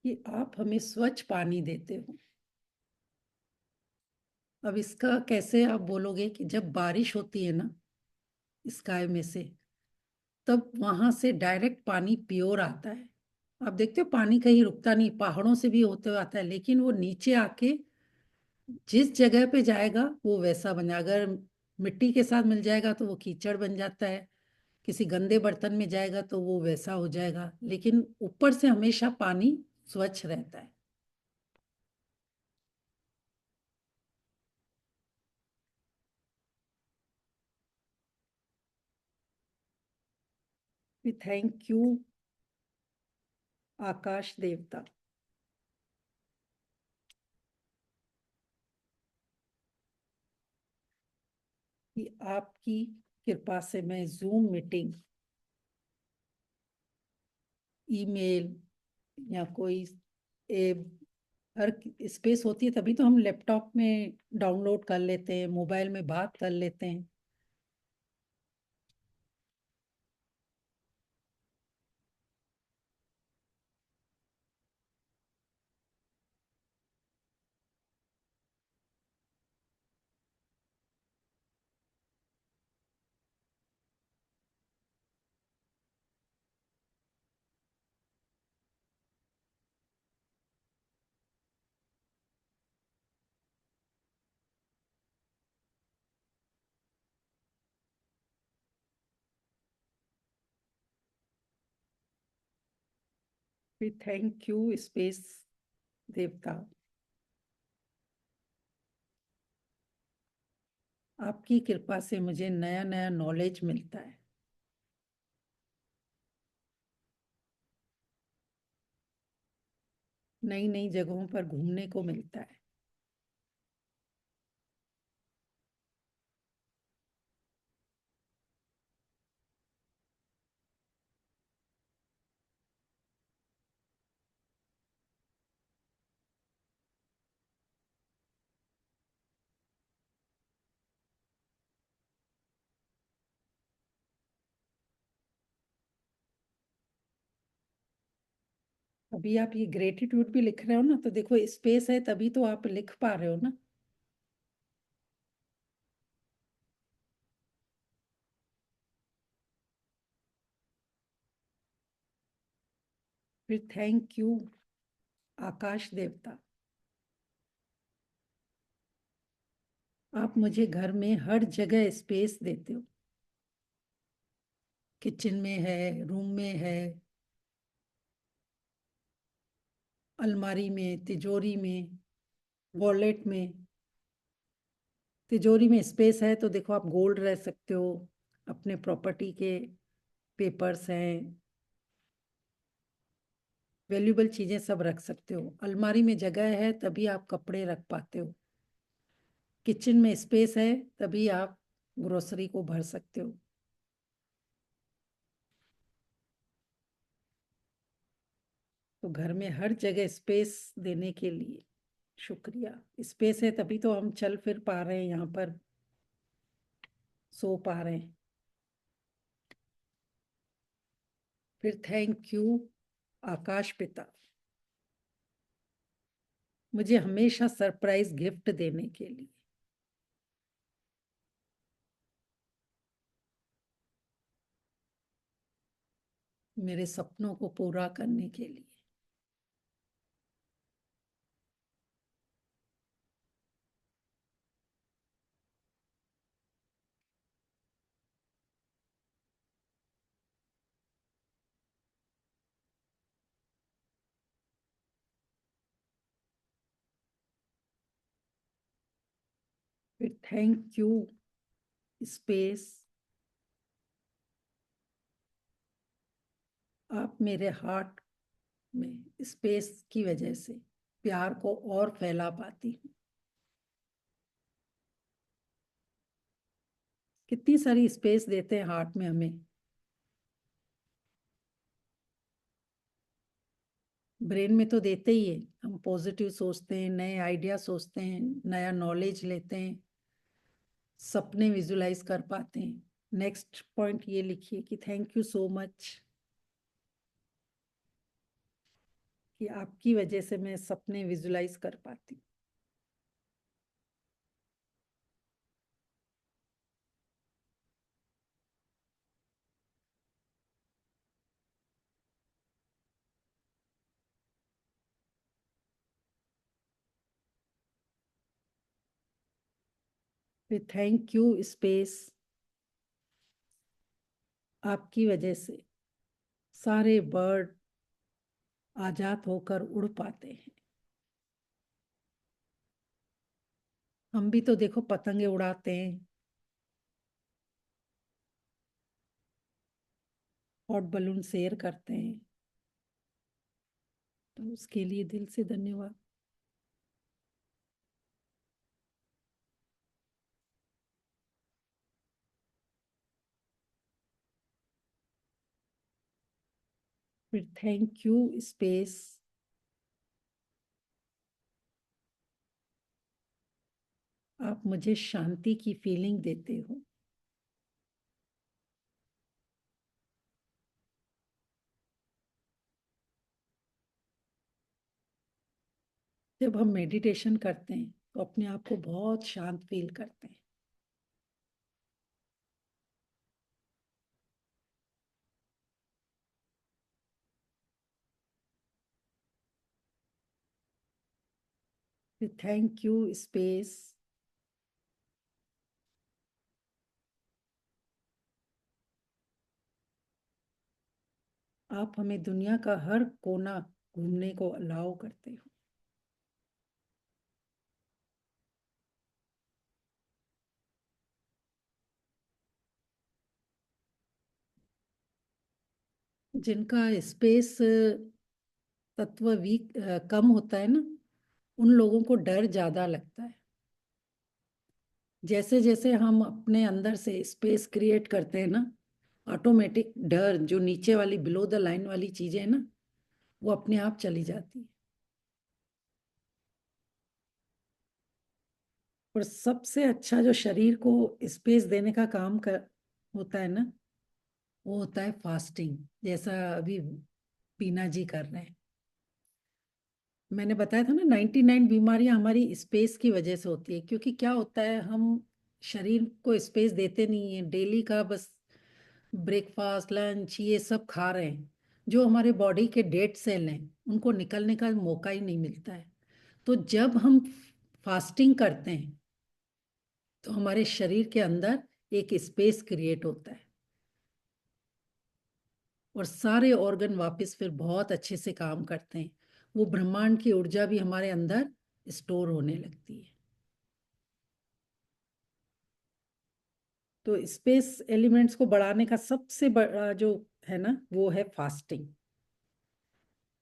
कि आप हमें स्वच्छ पानी देते हो। अब इसका कैसे आप बोलोगे कि जब बारिश होती है ना स्काई में से, तब वहां से डायरेक्ट पानी प्योर आता है। आप देखते हो पानी कहीं रुकता नहीं, पहाड़ों से भी होते हुए आता है, लेकिन वो नीचे आके जिस जगह पे जाएगा वो वैसा बन जाएगा। अगर मिट्टी के साथ मिल जाएगा तो वो कीचड़ बन जाता है, किसी गंदे बर्तन में जाएगा तो वो वैसा हो जाएगा, लेकिन ऊपर से हमेशा पानी स्वच्छ रहता है। थैंक यू आकाश देवता। कि आपकी कृपा से मैं जूम मीटिंग, ईमेल या कोई हर स्पेस होती है, तभी तो हम लैपटॉप में डाउनलोड कर लेते हैं, मोबाइल में बात कर लेते हैं। फिर थैंक यू स्पेस देवता। आपकी कृपा से मुझे नया नया नॉलेज मिलता है। नई नई जगहों पर घूमने को मिलता है। अभी आप ये ग्रेटिट्यूड भी लिख रहे हो ना, तो देखो स्पेस है तभी तो आप लिख पा रहे हो ना। फिर थैंक यू आकाश देवता। आप मुझे घर में हर जगह स्पेस देते हो। किचन में है, रूम में है, अलमारी में, तिजोरी में, वॉलेट में। तिजोरी में स्पेस है तो देखो आप गोल्ड रख सकते हो, अपने प्रॉपर्टी के पेपर्स हैं, वैल्यूबल चीजें सब रख सकते हो। अलमारी में जगह है तभी आप कपड़े रख पाते हो। किचन में स्पेस है तभी आप ग्रोसरी को भर सकते हो। तो घर में हर जगह स्पेस देने के लिए शुक्रिया। स्पेस है तभी तो हम चल फिर पा रहे हैं, यहाँ पर सो पा रहे हैं। फिर थैंक यू आकाश पिता, मुझे हमेशा सरप्राइज गिफ्ट देने के लिए। मेरे सपनों को पूरा करने के लिए। फिर थैंक यू स्पेस, आप मेरे हार्ट में स्पेस की वजह से प्यार को और फैला पाती हूँ। कितनी सारी स्पेस देते हैं हार्ट में हमें। ब्रेन में तो देते ही है, हम पॉजिटिव सोचते हैं, नए आइडिया सोचते हैं, नया नॉलेज लेते हैं, सपने विजुलाइज कर पाते हैं। नेक्स्ट पॉइंट ये लिखिए कि थैंक यू सो मच, कि आपकी वजह से मैं सपने विजुलाइज कर पाती हूँ। फिर थैंक यू स्पेस, आपकी वजह से सारे बर्ड आजाद होकर उड़ पाते हैं। हम भी तो देखो पतंगे उड़ाते हैं, हॉट बलून शेयर करते हैं, तो उसके लिए दिल से धन्यवाद। फिर थैंक यू स्पेस, आप मुझे शांति की फीलिंग देते हो। जब हम मेडिटेशन करते हैं तो अपने आप को बहुत शांत फील करते हैं। फिर थैंक यू स्पेस, आप हमें दुनिया का हर कोना घूमने को अलाउ करते हो। जिनका स्पेस तत्व वीक कम होता है ना, उन लोगों को डर ज्यादा लगता है। जैसे जैसे हम अपने अंदर से स्पेस क्रिएट करते हैं ना, ऑटोमेटिक डर, जो नीचे वाली बिलो द लाइन वाली चीजें है ना, वो अपने आप चली जाती है। और सबसे अच्छा जो शरीर को स्पेस देने का काम कर होता है ना, वो होता है फास्टिंग, जैसा अभी बीना जी कर रहे हैं। मैंने बताया था ना, 99 बीमारियां हमारी स्पेस की वजह से होती है। क्योंकि क्या होता है, हम शरीर को स्पेस देते नहीं है, डेली का बस ब्रेकफास्ट लंच ये सब खा रहे हैं। जो हमारे बॉडी के डेड सेल हैं, उनको निकलने का मौका ही नहीं मिलता है। तो जब हम फास्टिंग करते हैं तो हमारे शरीर के अंदर एक स्पेस क्रिएट होता है, और सारे ऑर्गन वापस फिर बहुत अच्छे से काम करते हैं। वो ब्रह्मांड की ऊर्जा भी हमारे अंदर स्टोर होने लगती है। तो स्पेस एलिमेंट्स को बढ़ाने का सबसे बड़ा जो है ना, वो है फास्टिंग।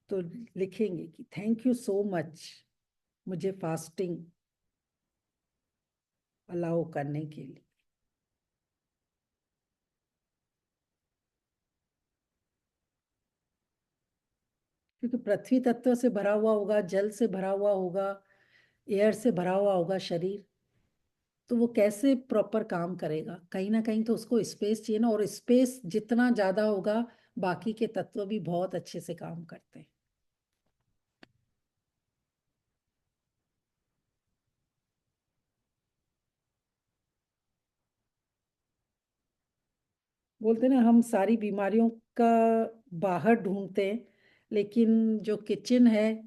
तो लिखेंगे कि थैंक यू सो मच, मुझे फास्टिंग अलाउ करने के लिए। क्योंकि पृथ्वी तत्व से भरा हुआ होगा, जल से भरा हुआ होगा, एयर से भरा हुआ होगा शरीर, तो वो कैसे प्रॉपर काम करेगा? कहीं ना कहीं तो उसको स्पेस चाहिए ना, और स्पेस जितना ज्यादा होगा, बाकी के तत्व भी बहुत अच्छे से काम करते हैं। बोलते ना, हम सारी बीमारियों का बाहर ढूंढते हैं, लेकिन जो किचन है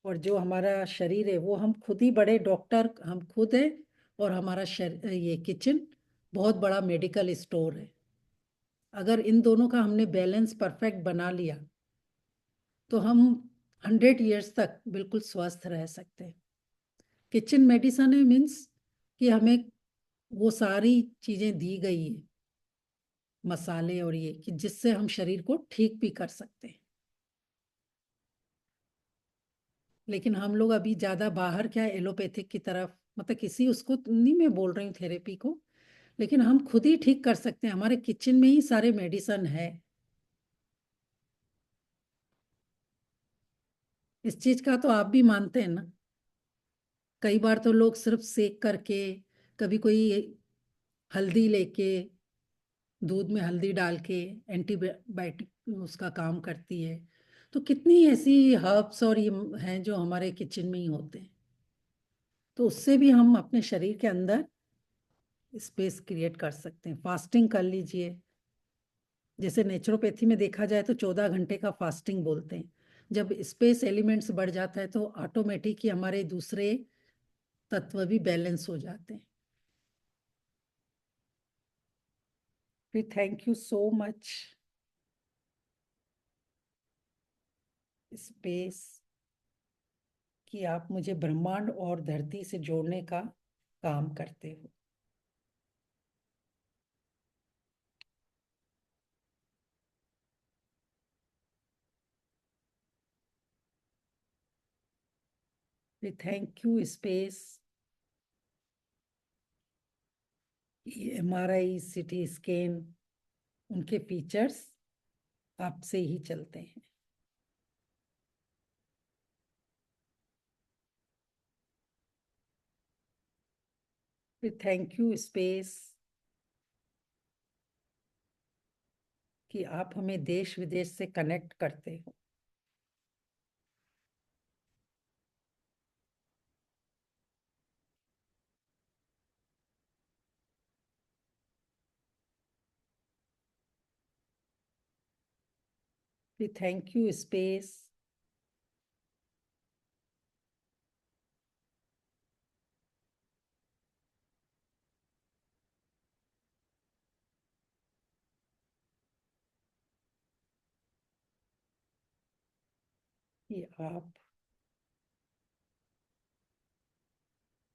और जो हमारा शरीर है, वो हम खुद ही बड़े डॉक्टर हम खुद हैं। और हमारा ये किचन बहुत बड़ा मेडिकल स्टोर है। अगर इन दोनों का हमने बैलेंस परफेक्ट बना लिया, तो हम 100 ईयर्स तक बिल्कुल स्वस्थ रह सकते हैं। किचन मेडिसन है मीन्स कि हमें वो सारी चीजें दी गई है, मसाले और ये, कि जिससे हम शरीर को ठीक भी कर सकते हैं। लेकिन हम लोग अभी ज्यादा बाहर क्या एलोपैथिक की तरफ, मतलब किसी उसको नहीं मैं बोल रही हूँ थेरेपी को, लेकिन हम खुद ही ठीक कर सकते हैं। हमारे किचन में ही सारे मेडिसन है। इस चीज का तो आप भी मानते हैं ना। कई बार तो लोग सिर्फ सेक करके, कभी कोई हल्दी लेके, दूध में हल्दी डाल के, एंटीबायोटिक उसका काम करती है। तो कितनी ऐसी हर्ब्स और ये हैं जो हमारे किचन में ही होते हैं। तो उससे भी हम अपने शरीर के अंदर स्पेस क्रिएट कर सकते हैं। फास्टिंग कर लीजिए। जैसे नेचुरोपैथी में देखा जाए तो 14 घंटे का फास्टिंग बोलते हैं। जब स्पेस एलिमेंट्स बढ़ जाता है तो ऑटोमेटिक ही हमारे दूसरे तत्व भी बैलेंस हो जाते हैं। फिर thank you so much space कि आप मुझे ब्रह्मांड और धरती से जोड़ने का काम करते हो। फिर thank you space, MRI, CT scan, उनके फीचर्स आपसे ही चलते हैं। फिर थैंक यू स्पेस कि आप हमें देश विदेश से कनेक्ट करते हो। फिर थैंक यू स्पेस कि आप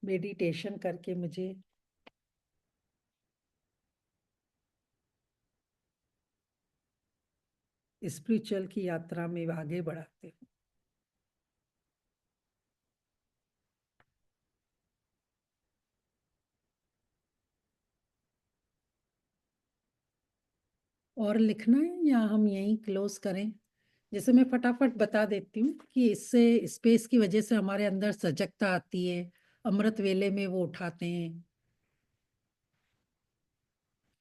मेडिटेशन करके मुझे स्पिरिचुअल की यात्रा में आगे बढ़ाते हो। और लिखना है या हम यहीं क्लोज करें? जैसे मैं फटाफट बता देती हूँ कि इससे स्पेस की वजह से हमारे अंदर सजगता आती है। अमृत वेले में वो उठाते हैं,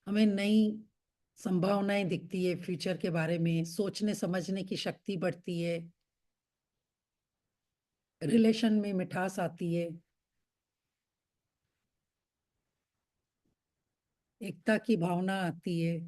हमें नई संभावनाएं दिखती है, फ्यूचर के बारे में सोचने समझने की शक्ति बढ़ती है, रिलेशन में मिठास आती है, एकता की भावना आती है।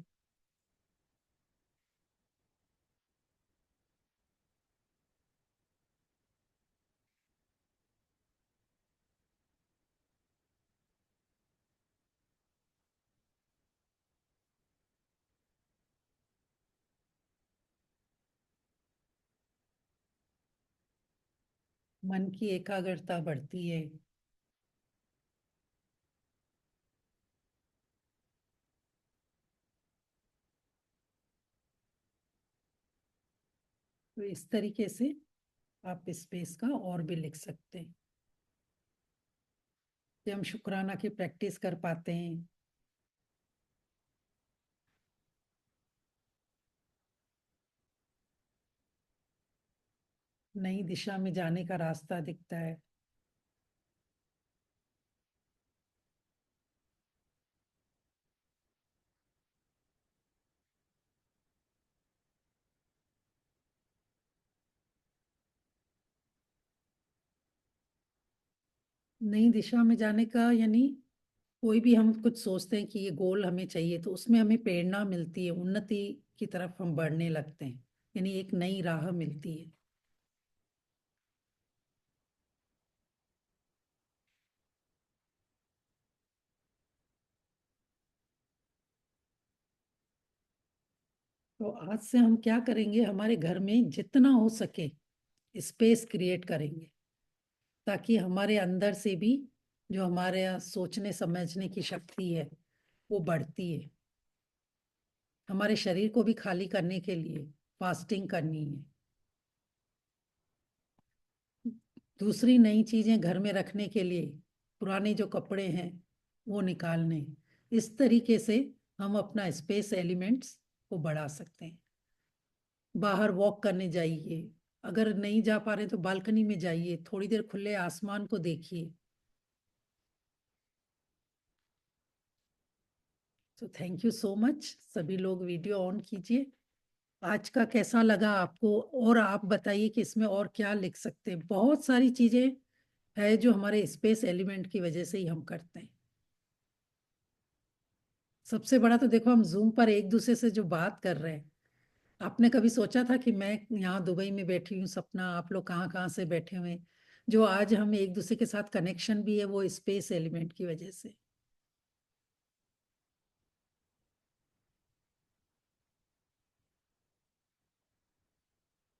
मन की एकाग्रता बढ़ती है। तो इस तरीके से आप स्पेस का और भी लिख सकते हैं कि हम शुक्राना की प्रैक्टिस कर पाते हैं। नई दिशा में जाने का रास्ता दिखता है। नई दिशा में जाने का यानी कोई भी हम कुछ सोचते हैं कि ये गोल हमें चाहिए तो उसमें हमें प्रेरणा मिलती है, उन्नति की तरफ हम बढ़ने लगते हैं, यानी एक नई राह मिलती है। तो आज से हम क्या करेंगे, हमारे घर में जितना हो सके स्पेस क्रिएट करेंगे ताकि हमारे अंदर से भी जो हमारे सोचने समझने की शक्ति है वो बढ़ती है। हमारे शरीर को भी खाली करने के लिए फास्टिंग करनी है। दूसरी नई चीजें घर में रखने के लिए पुराने जो कपड़े हैं वो निकालने। इस तरीके से हम अपना स्पेस एलिमेंट्स को बढ़ा सकते हैं। बाहर वॉक करने जाइए, अगर नहीं जा पा रहे तो बालकनी में जाइए, थोड़ी देर खुले आसमान को देखिए। तो थैंक यू सो मच। सभी लोग वीडियो ऑन कीजिए। आज का कैसा लगा आपको, और आप बताइए कि इसमें और क्या लिख सकते हैं। बहुत सारी चीजें है जो हमारे स्पेस एलिमेंट की वजह से ही हम करते हैं। सबसे बड़ा तो देखो, हम जूम पर एक दूसरे से जो बात कर रहे हैं, आपने कभी सोचा था कि मैं यहाँ दुबई में बैठी हूँ, सपना, आप लोग कहाँ कहाँ से बैठे हुए हैं। जो आज हम एक दूसरे के साथ कनेक्शन भी है वो स्पेस एलिमेंट की वजह से।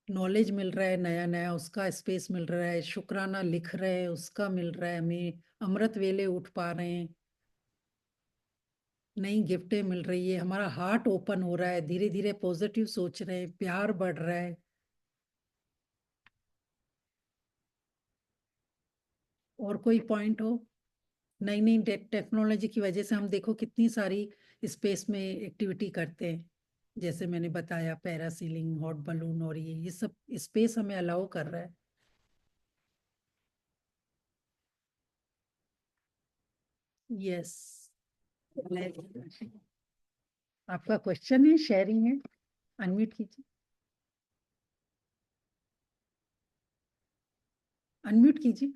नॉलेज मिल रहा है नया नया, उसका स्पेस मिल रहा है। शुक्राना लिख रहे हैं, उसका मिल रहा है हमें। अमृत वेले उठ पा रहे हैं, नई गिफ्टें मिल रही है, हमारा हार्ट ओपन हो रहा है, धीरे धीरे पॉजिटिव सोच रहे हैं, प्यार बढ़ रहा है। और कोई पॉइंट हो? नई नई टेक्नोलॉजी की वजह से हम देखो कितनी सारी स्पेस में एक्टिविटी करते हैं। जैसे मैंने बताया, पैरासीलिंग, हॉट बलून, और ये सब स्पेस हमें अलाउ कर रहा है। यस। आपका क्वेश्चन है, शेयरिंग है, अनम्यूट कीजिए, अनम्यूट कीजिए।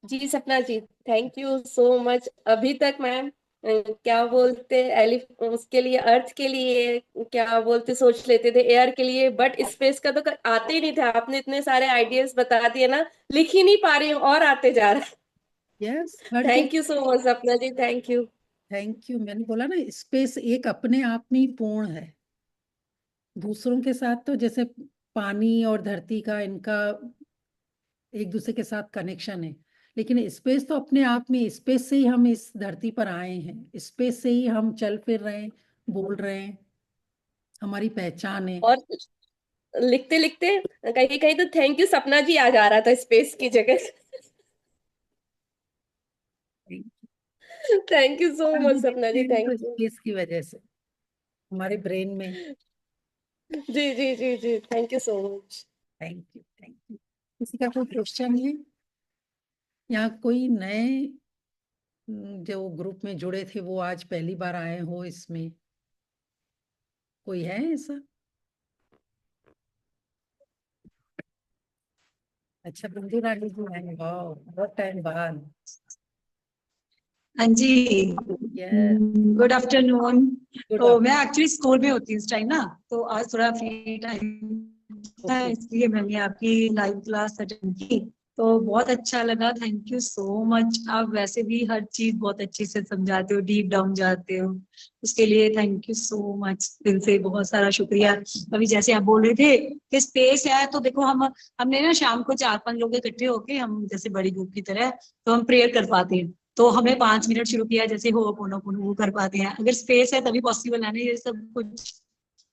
जी सपना जी, थैंक यू सो मच। अभी तक मैम क्या बोलते एलिफ उसके लिए, अर्थ के लिए क्या बोलते सोच लेते थे, एयर के लिए, बट स्पेस का तो आते ही नहीं था। आपने इतने सारे आइडियाज बता दिए ना, लिख ही नहीं पा रही हूँ और आते जा रहा है। Yes, her thank you so much सपना जी, थैंक यू। Thank you. मैंने बोला ना, स्पेस एक अपने आप में ही पूर्ण है। दूसरों के साथ तो जैसे पानी और धरती का, इनका एक दूसरे के साथ कनेक्शन है, लेकिन स्पेस तो अपने आप में, स्पेस से ही हम इस धरती पर आए हैं, स्पेस से ही हम चल फिर रहे हैं, बोल रहे हैं, हमारी पहचान है। और लिखते लिखते कहीं कहीं तो थैंक यू सपना जी आ जा रहा था स्पेस की जगह। थैंक यू सो हम मच जो सपना देखते जी, हैं तो थैंक यू। स्पेस की वजह से, हमारे ब्रेन में। जी जी जी जी, thank you so much. Thank you, thank you. किसी का कोई क्वेश्चन है? यहाँ कोई नए जो ग्रुप में जुड़े थे वो आज पहली बार आए हो इसमें, कोई है ऐसा? अच्छा, बिंदु रानी जी आए, वाह, बहुत टाइम बाद। हाँ जी। Yes, good afternoon. गुड तो मैं आफ्टरनून। एक्चुअली स्कूल में होती हूँ इस टाइम ना, तो आज थोड़ा फ्री टाइम था, ओके, इसलिए मैंने आपकी लाइव क्लास अटेंड की। तो बहुत अच्छा लगा, थैंक यू सो मच। आप वैसे भी हर चीज बहुत अच्छे से समझाते हो, डीप डाउन जाते हो, उसके लिए थैंक यू सो मच, दिल से बहुत सारा शुक्रिया। अभी जैसे आप बोल रहे थे कि स्पेस है, तो देखो हमने ना शाम को 4-5 लोग इकट्ठे होके, हम जैसे बड़ी ग्रुप की तरह, तो हम प्रेयर कर पाते हैं। तो हमें 5 मिनट शुरू किया, जैसे हो वो कर पाते हैं। अगर स्पेस है तभी पॉसिबल है ना ये सब कुछ।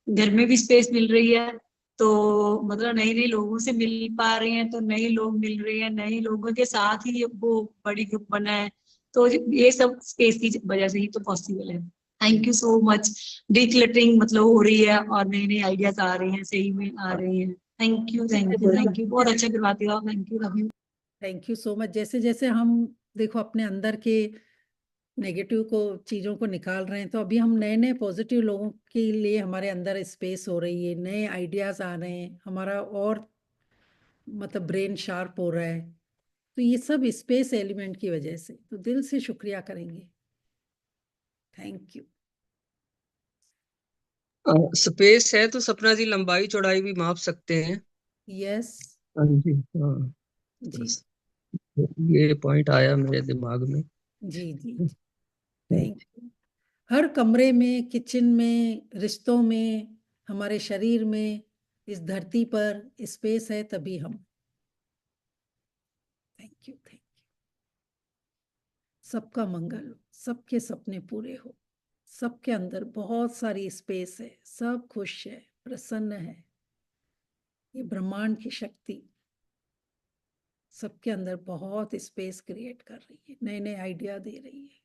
घर में भी स्पेस मिल रही है, तो मतलब नए नए लोगों से मिल पा रहे हैं, तो नए लोग मिल रहे हैं, नए लोगों के साथ ही वो बड़ी ग्रुप बना है। तो ये सब स्पेस की वजह से ही तो पॉसिबल है। Thank you so much. Decluttering मतलब हो रही है और नए नए आइडियाज आ रहे हैं, सही में आ रहे हैं। Thank you thank you thank you, बहुत अच्छा करवाते हो आप। Thank you, love you. Thank you so much. जैसे जैसे हम देखो अपने अंदर के नेगेटिव को, चीजों को निकाल रहे हैं, तो अभी हम नए नए पॉजिटिव लोगों के लिए हमारे अंदर स्पेस हो रही है, नए आइडियाज आ रहे हैं, हमारा और मतलब ब्रेन शार्प हो रहा है। तो ये सब स्पेस एलिमेंट की वजह से, तो दिल से शुक्रिया करेंगे। Thank you. स्पेस है तो सपना जी लंबाई चौड़ाई भी माप सकते हैं। यस। हाँ जी, हाँ। जी बस ये पॉइंट आया मेरे दिमाग में। जी जी। Thank you. हर कमरे में, किचन में, रिश्तों में, हमारे शरीर में, इस धरती पर स्पेस है तभी हम। Thank you, thank you. सबका मंगल हो, सबके सपने पूरे हो, सबके अंदर बहुत सारी स्पेस है, सब खुश है, प्रसन्न है। ये ब्रह्मांड की शक्ति सबके अंदर बहुत स्पेस क्रिएट कर रही है, नए नए आइडिया दे रही है,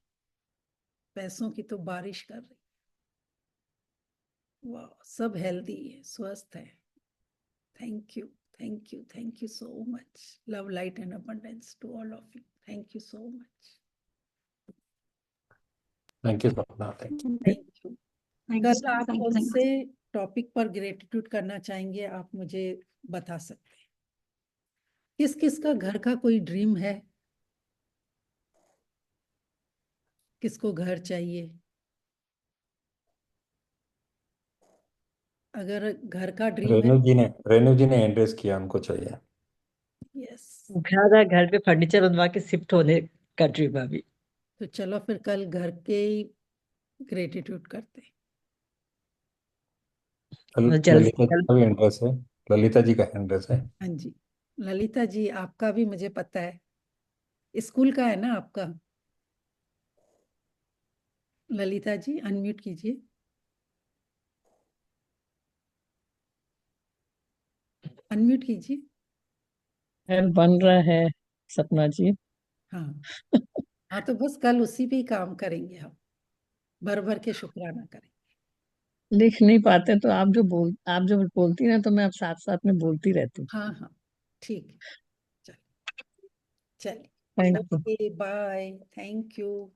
पैसों की तो बारिश कर रही है। वाह, सब हेल्दी है, स्वस्थ है। Thank you. Thank you. Thank you so much. Love, light and abundance to all of you. Thank you so much. Thank you Sapna, thank you. Thank you. Thank you, कल आप thank you, कौन thank you. से topic पर gratitude करना चाहेंगे, आप मुझे बता सकते हैं? किस किस का घर का कोई ड्रीम है? किसको घर चाहिए? अगर घर का ड्रीम है, रेणु जी ने एड्रेस किया, उनको चाहिए। यस, घर पे फर्नीचर बनवा के शिफ्ट होने का ड्रीम है अभी। तो चलो फिर कल घर के ही ग्रेटिट्यूड करते हैं। ललिता जी का भी एड्रेस है, ललिता जी का एड्रेस है। हाँ जी, ललिता जी आपका भी मुझे पता है, स्कूल का है ना आपका? ललिता जी अनम्यूट कीजिए। अनम्यूट कीजिए। बन रहा है सपना जी। हाँ हाँ, तो बस कल उसी पे ही काम करेंगे हम, भर भर के शुक्राना करेंगे। लिख नहीं पाते तो आप जो बोलती ना, तो मैं अब साथ साथ में बोलती रहती हूँ। हाँ हाँ, ठीक है, चलिए thank you, okay, bye, thank you.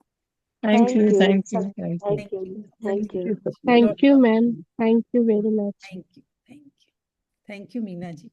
Thank you, thank you, Thank thank you. You, Thank you. Thank you, ma'am. Thank you very much. Thank you, thank you, thank you Meena ji.